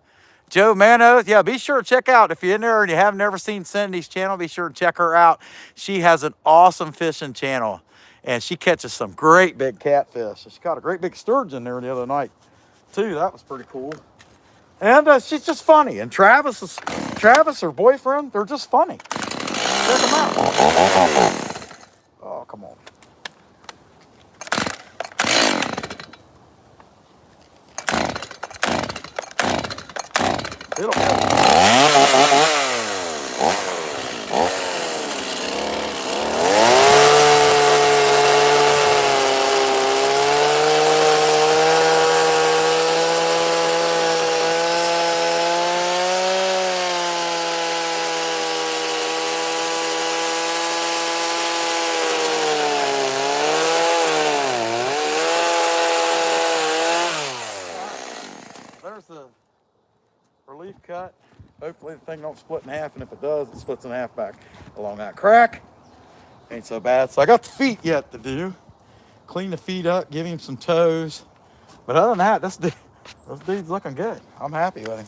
Joe Manos, yeah, be sure to check out, if you're in there and you have never seen Cindy's channel, be sure to check her out. She has an awesome fishing channel, and she catches some great big catfish. She caught a great big sturgeon there the other night, too. That was pretty cool. And she's just funny. And Travis, her boyfriend, they're just funny. Check them out. Oh, come on. It'll there's the relief cut. Hopefully the thing don't split in half, and if it does, it splits in half back along that crack. Ain't so bad. So I got the feet yet to do. Clean the feet up, give him some toes. But other than that, this dude's looking good. I'm happy with him.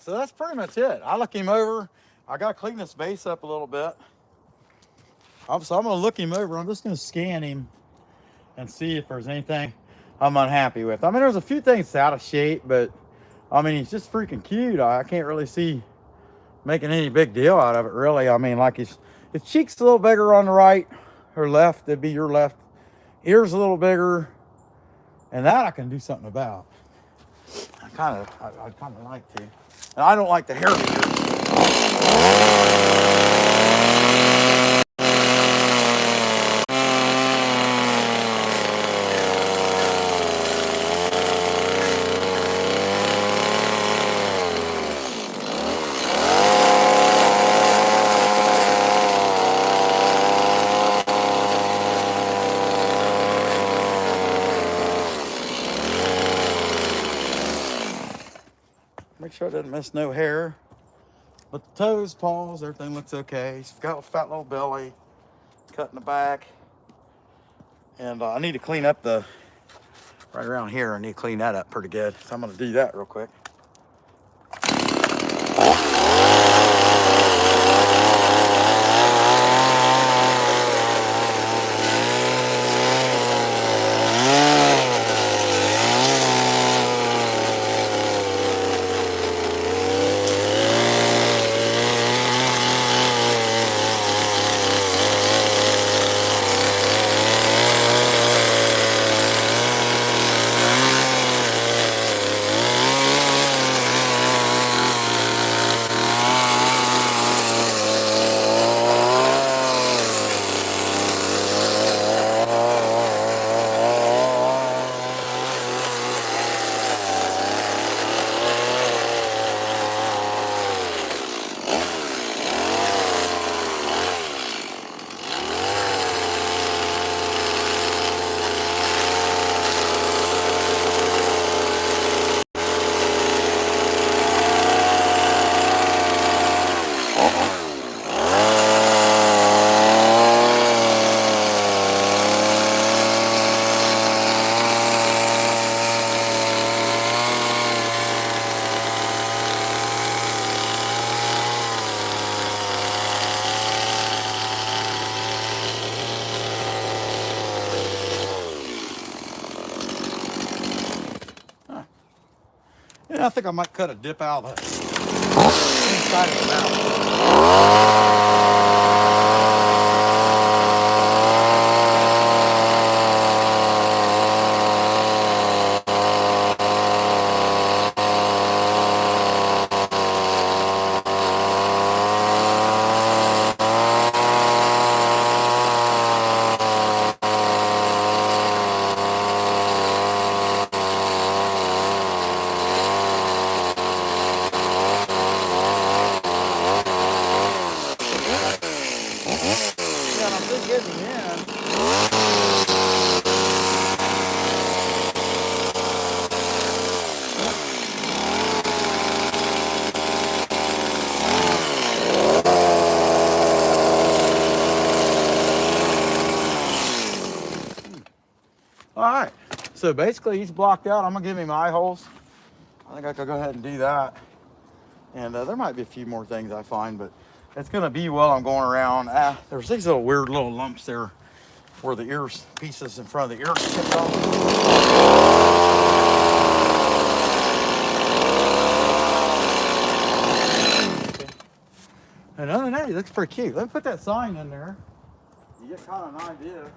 so that's pretty much it. I look him over. I got to clean this base up a little bit. So I'm going to look him over. I'm just going to scan him and see if there's anything I'm unhappy with. I mean, there's a few things out of shape, but I mean, he's just freaking cute. I can't really see making any big deal out of it, really. I mean, like his cheek's a little bigger on the right or left. That'd be your left. Ears a little bigger, and that I can do something about. I'd kind of like to. And I don't like the hair ears. Make sure I didn't miss no hair. But the toes, paws, everything looks okay. He's got a fat little belly, cut in the back. And I need to clean up right around here. I need to clean that up pretty good. So I'm going to do that real quick. Yeah, I think I might cut a dip out of the inside of the mouth. Yeah, and I'm just getting in. All right, so basically he's blocked out. I'm gonna give him eye holes. I think I could go ahead and do that. And there might be a few more things I find, but it's gonna be while I'm going around. There's these little weird little lumps there where the ears pieces in front of the ears chipped off. And other than that, he looks pretty cute. Let me put that sign in there. You get kind of an idea.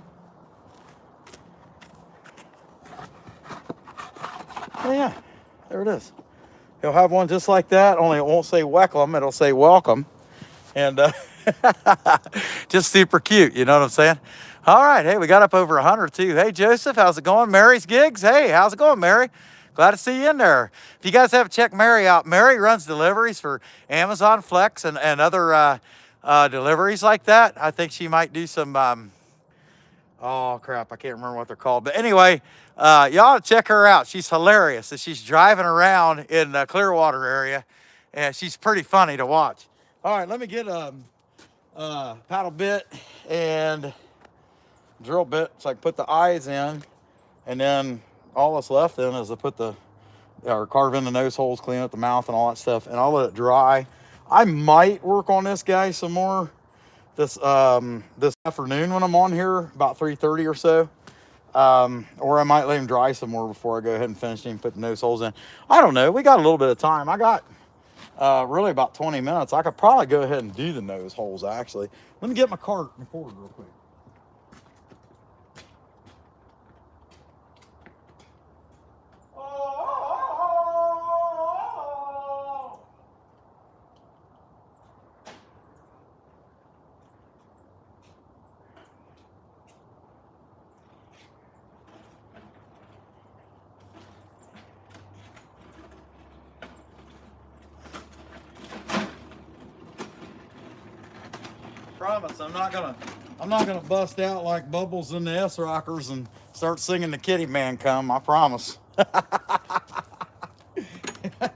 Oh yeah, there it is. He'll have one just like that, only it won't say welcome, it'll say welcome. And just super cute, you know what I'm saying? All right, hey, we got up over 100 too. Hey, Joseph, how's it going? Mary's Gigs, hey, how's it going, Mary? Glad to see you in there. If you guys haven't checked Mary out, Mary runs deliveries for Amazon Flex and other deliveries like that. I think she might do some, oh crap, I can't remember what they're called. But anyway, y'all check her out. She's hilarious. She's driving around in the Clearwater area, and she's pretty funny to watch. All right, let me get a paddle bit and drill bit so I can put the eyes in, and then all that's left then is to put the or carve in the nose holes, clean up the mouth and all that stuff, and I'll let it dry. I might work on this guy some more this afternoon when I'm on here about 3:30 or so. Or I might let him dry some more before I go ahead and finish him, put the nose holes in. I don't know. We got a little bit of time. I got really about 20 minutes. I could probably go ahead and do the nose holes, actually. Let me get my cart and cord real quick. Promise, I'm not gonna bust out like Bubbles in the S Rockers and start singing the Kitty Man Come. I promise. All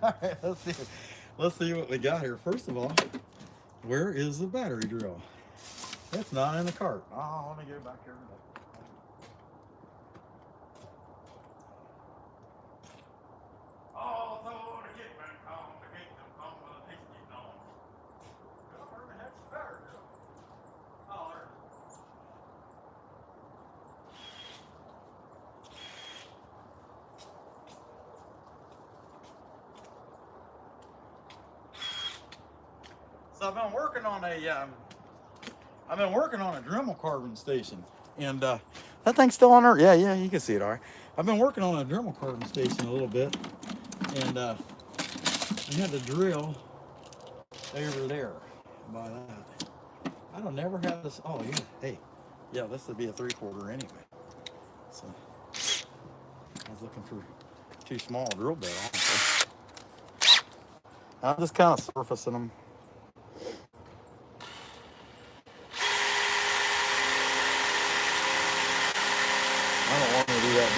right, let's see what we got here. First of all, where is the battery drill? It's not in the cart. Oh, let me go back here. Oh, so the Kitty Man come, the Kitty Man come with a tasty dog. Where the heck's the battery drill? Oh, there. So I've been working on a Dremel carving station, and that thing's still on there. Yeah, you can see it all right. I've been working on a Dremel carving station a little bit, and I had the drill over there by that. I don't never have this. Oh yeah, hey, yeah, this would be a 3/4 anyway. So I was looking for too small a drill bit, honestly. I'm just kind of surfacing them. I don't want to do that,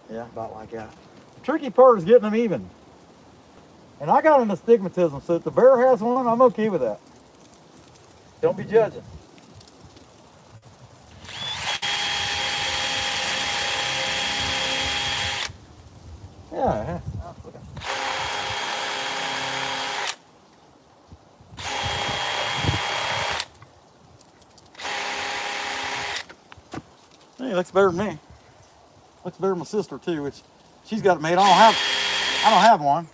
dude. Yeah, about like that. The tricky part is getting them even. And I got an astigmatism, so if the bear has one, I'm okay with that. Don't be judging. Yeah. Hey, looks better than me. Looks better than my sister too, which she's got it made. I don't have one.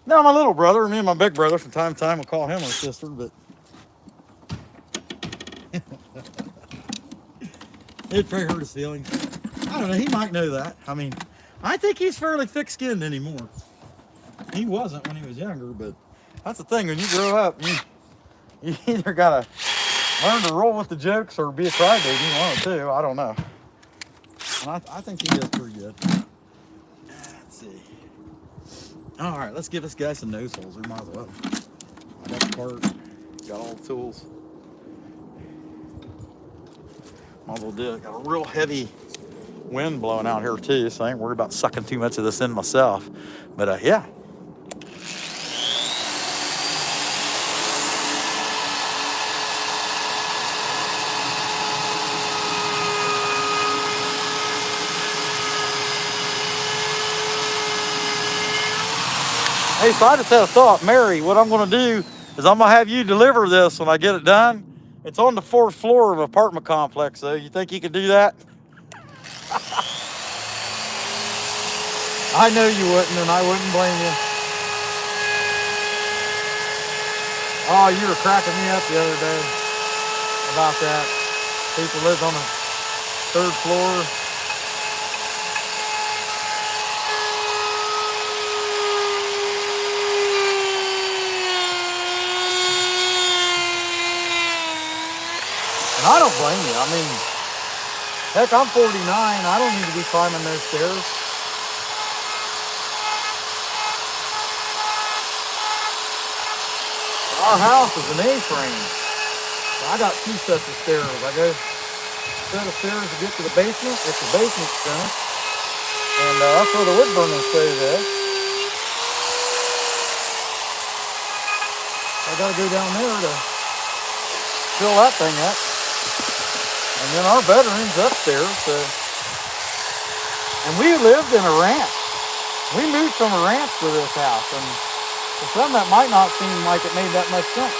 Now my little brother, me and my big brother, from time to time, will call him our sister, but it'd probably hurt his feelings. I don't know. He might know that. I mean, I think he's fairly thick-skinned anymore. He wasn't when he was younger, but that's the thing. When you grow up, you either gotta learn to roll with the jokes or be a crybaby. One of the two. I don't know. And I think he does pretty good. Let's see. All right, let's give this guy some nose holes. We might as well. I got the part. Got all the tools. Might as well do it. Got a real heavy wind blowing out here too, so I ain't worried about sucking too much of this in myself. But yeah. Hey, so I just had a thought. Mary, what I'm going to do is I'm going to have you deliver this when I get it done. It's on the 4th floor of an apartment complex, though. You think you could do that? I know you wouldn't, and I wouldn't blame you. Oh, you were cracking me up the other day about that. People live on the 3rd floor. And I don't blame you. I mean, heck, I'm 49. I don't need to be climbing those stairs. Our house is an A-frame. So I got 2 sets of stairs. I go set of stairs to get to the basement. It's the basement finished. And that's where the wood burning stove is. I got to go down there to fill that thing up. And then our bedroom's upstairs, so And we lived in a ranch. We moved from a ranch to this house, and for some that might not seem like it made that much sense.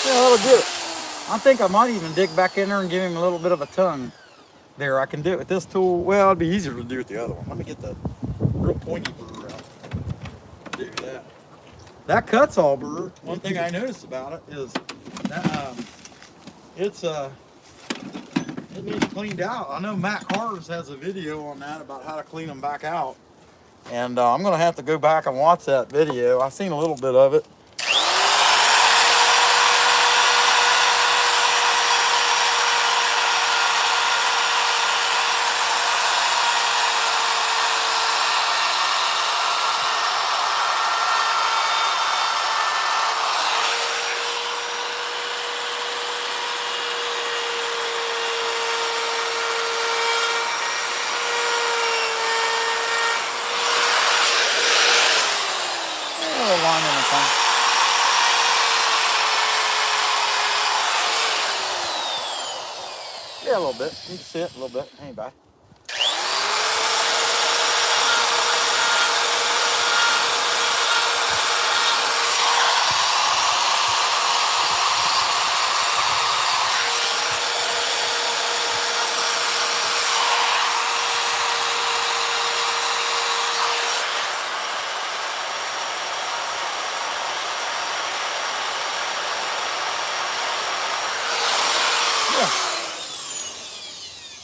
Yeah, that'll do it. I think I might even dig back in there and give him a little bit of a tongue. There, I can do it with this tool. Well, it'd be easier to do with the other one. Let me get the real pointy burr out. Do that. That cuts all burr. One thing I noticed about it is that it needs cleaned out. I know Matt Cars has a video on that about how to clean them back out, and I'm gonna have to go back and watch that video. I've seen a little bit of it. Yeah, a little bit. You can see it a little bit. Ain't bad.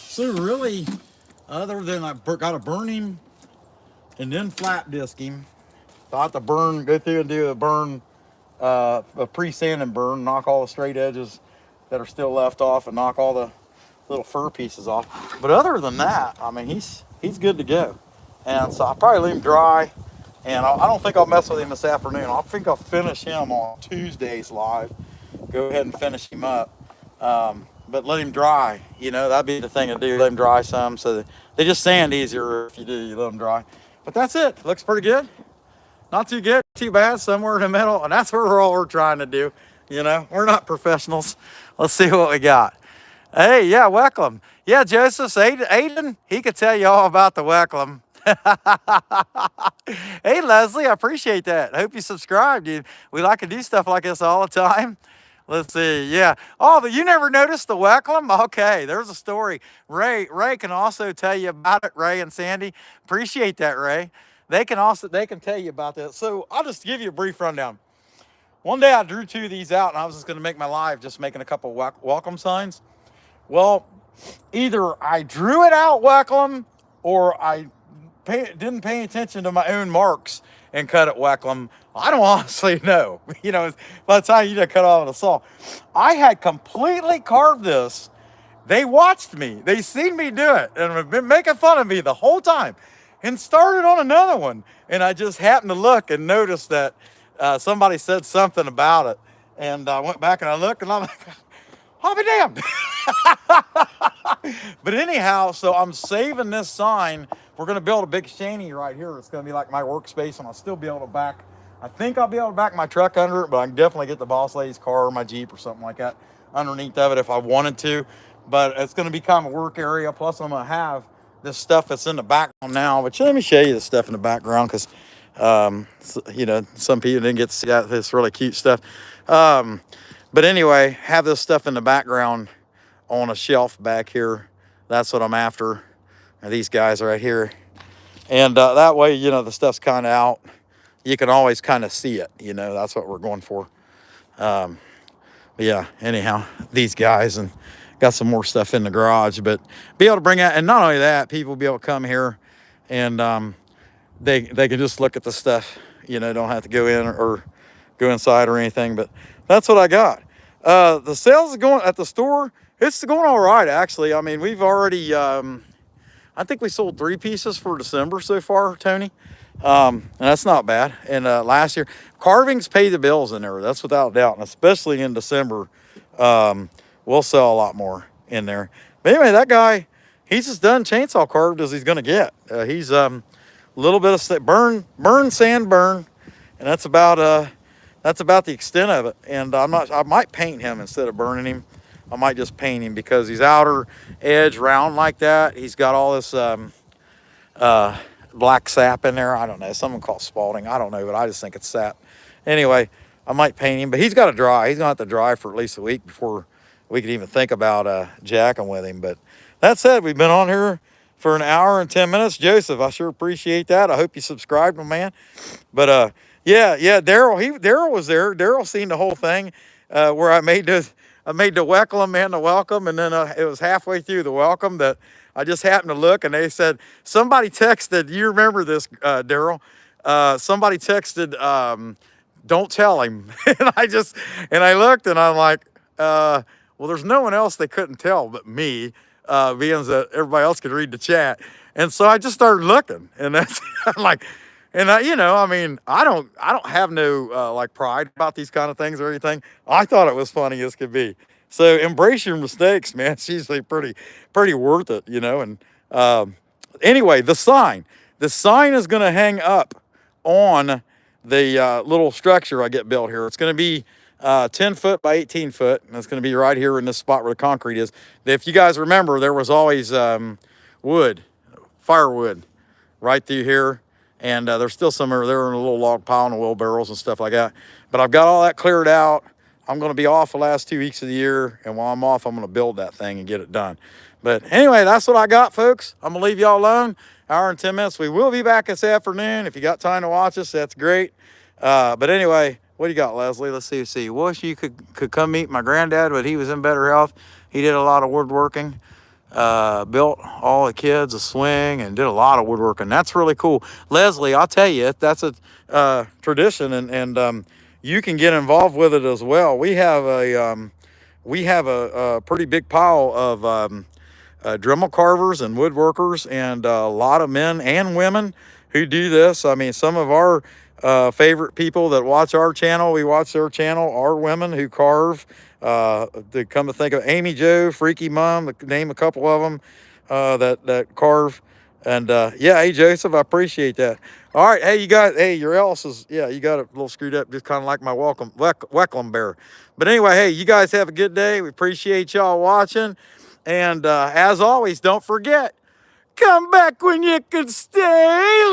So really, other than I got to burn him and then flat disc him, so I have to go through and do a pre-sand and burn, knock all the straight edges that are still left off and knock all the little fur pieces off. But other than that, I mean, he's good to go. And so I'll probably leave him dry, and I don't think I'll mess with him this afternoon. I think I'll finish him on Tuesday's live. Go ahead and finish him up. But let him dry, that'd be the thing to do. Let him dry some, so they just sand easier if you let them dry. But that's it. Looks pretty good. Not too good, too bad, somewhere in the middle. And that's what we're trying to do. We're not professionals. Let's see what we got. Hey, yeah, Wecklam. Yeah, Joseph, Aiden, he could tell you all about the Wecklam. Hey, Leslie, I appreciate that. I hope you subscribed. We like to do stuff like this all the time. Let's see. Yeah. Oh, you never noticed the Wecklam? Okay, there's a story. Ray can also tell you about it. Ray and Sandy, appreciate that, Ray. They can tell you about that. So I'll just give you a brief rundown. One day I drew 2 of these out, and I was just going to make my live just making a couple welcome signs. Well, either I drew it out welcome, or I didn't pay attention to my own marks and cut it welcome. I don't honestly know. You know, by the time you just cut off the saw, I had completely carved this. They watched me. They seen me do it and have been making fun of me the whole time, and started on another one. And I just happened to look and noticed that somebody said something about it. And I went back and I looked, and I'm like, I'll be damned. But anyhow, so I'm saving this sign. We're going to build a big shanty right here. It's going to be like my workspace, and I'll still be able to back, I think I'll be able to back my truck under it, but I can definitely get the boss lady's car or my Jeep or something like that underneath of it if I wanted to. But it's going to be kind of a work area. Plus, I'm going to have this stuff that's in the background now. But let me show you the stuff in the background, because, you know, some people didn't get to see that. This really cute stuff. But anyway, have this stuff in the background on a shelf back here. That's what I'm after. And these guys right here. And that way, you know, the stuff's kind of out. You can always kind of see it. You know, that's what we're going for. But yeah, anyhow, these guys, and got some more stuff in the garage. But be able to bring out, and not only that, people will be able to come here and they can just look at the stuff. You know, don't have to go in or go inside or anything. But that's what I got. The sales are going at the store. It's going all right, actually. I mean, we've already, I think we sold 3 pieces for December so far, Tony. And that's not bad. And last year, carvings pay the bills in there. That's without doubt. And especially in December, we'll sell a lot more in there. But anyway, that guy, he's as done chainsaw carved as he's going to get. He's a little bit of burn, sand, burn. And that's about the extent of it. And I might paint him instead of burning him. I might just paint him because he's outer edge round like that. He's got all this black sap in there. I don't know. Someone called spalding. I don't know, but I just think it's sap. Anyway, I might paint him, but he's got to dry. He's going to have to dry for at least a week before we could even think about jacking with him. But that said, we've been on here for 1 hour and 10 minutes. Joseph, I sure appreciate that. I hope you subscribed, my man. But yeah, Daryl was there. Daryl seen the whole thing where I made the welcome and the welcome, and then it was halfway through the welcome that I just happened to look, and they said, somebody texted, you remember this, Daryl? Somebody texted, don't tell him. And I looked, and I'm like, well, there's no one else they couldn't tell but me, being that everybody else could read the chat. And so I just started looking, and that's I'm like, and you know, I mean, I don't have no like pride about these kind of things or anything. I thought it was funny as could be. So embrace your mistakes, man. It's usually pretty worth it, you know. And anyway, the sign is going to hang up on the little structure I get built here. It's going to be 10 foot by 18 foot, and it's going to be right here in this spot where the concrete is. If you guys remember, there was always firewood right through here. And there's still some over there in a little log pile and wheelbarrows and stuff like that. But I've got all that cleared out. I'm going to be off the last 2 weeks of the year. And while I'm off, I'm going to build that thing and get it done. But anyway, that's what I got, folks. I'm going to leave y'all alone. 1 hour and 10 minutes. We will be back this afternoon. If you got time to watch us, that's great. But anyway, what do you got, Leslie? Let's see. Wish you could come meet my granddad, but he was in better health. He did a lot of woodworking. Built all the kids a swing and did a lot of woodworking. That's really cool. Leslie, I'll tell you, that's a tradition, and you can get involved with it as well. We have a pretty big pile of Dremel carvers and woodworkers, and a lot of men and women who do this. I mean, some of our favorite people that watch our channel, we watch their channel, are women who carve. To come to think of Amy Jo, Freaky Mom, to name a couple of them that carve. And yeah, hey Joseph, I appreciate that. All right, hey you guys, hey your else is, yeah, you got it a little screwed up, just kind of like my welcome bear. But anyway, hey, you guys have a good day. We appreciate y'all watching. And as always, don't forget, come back when you can stay.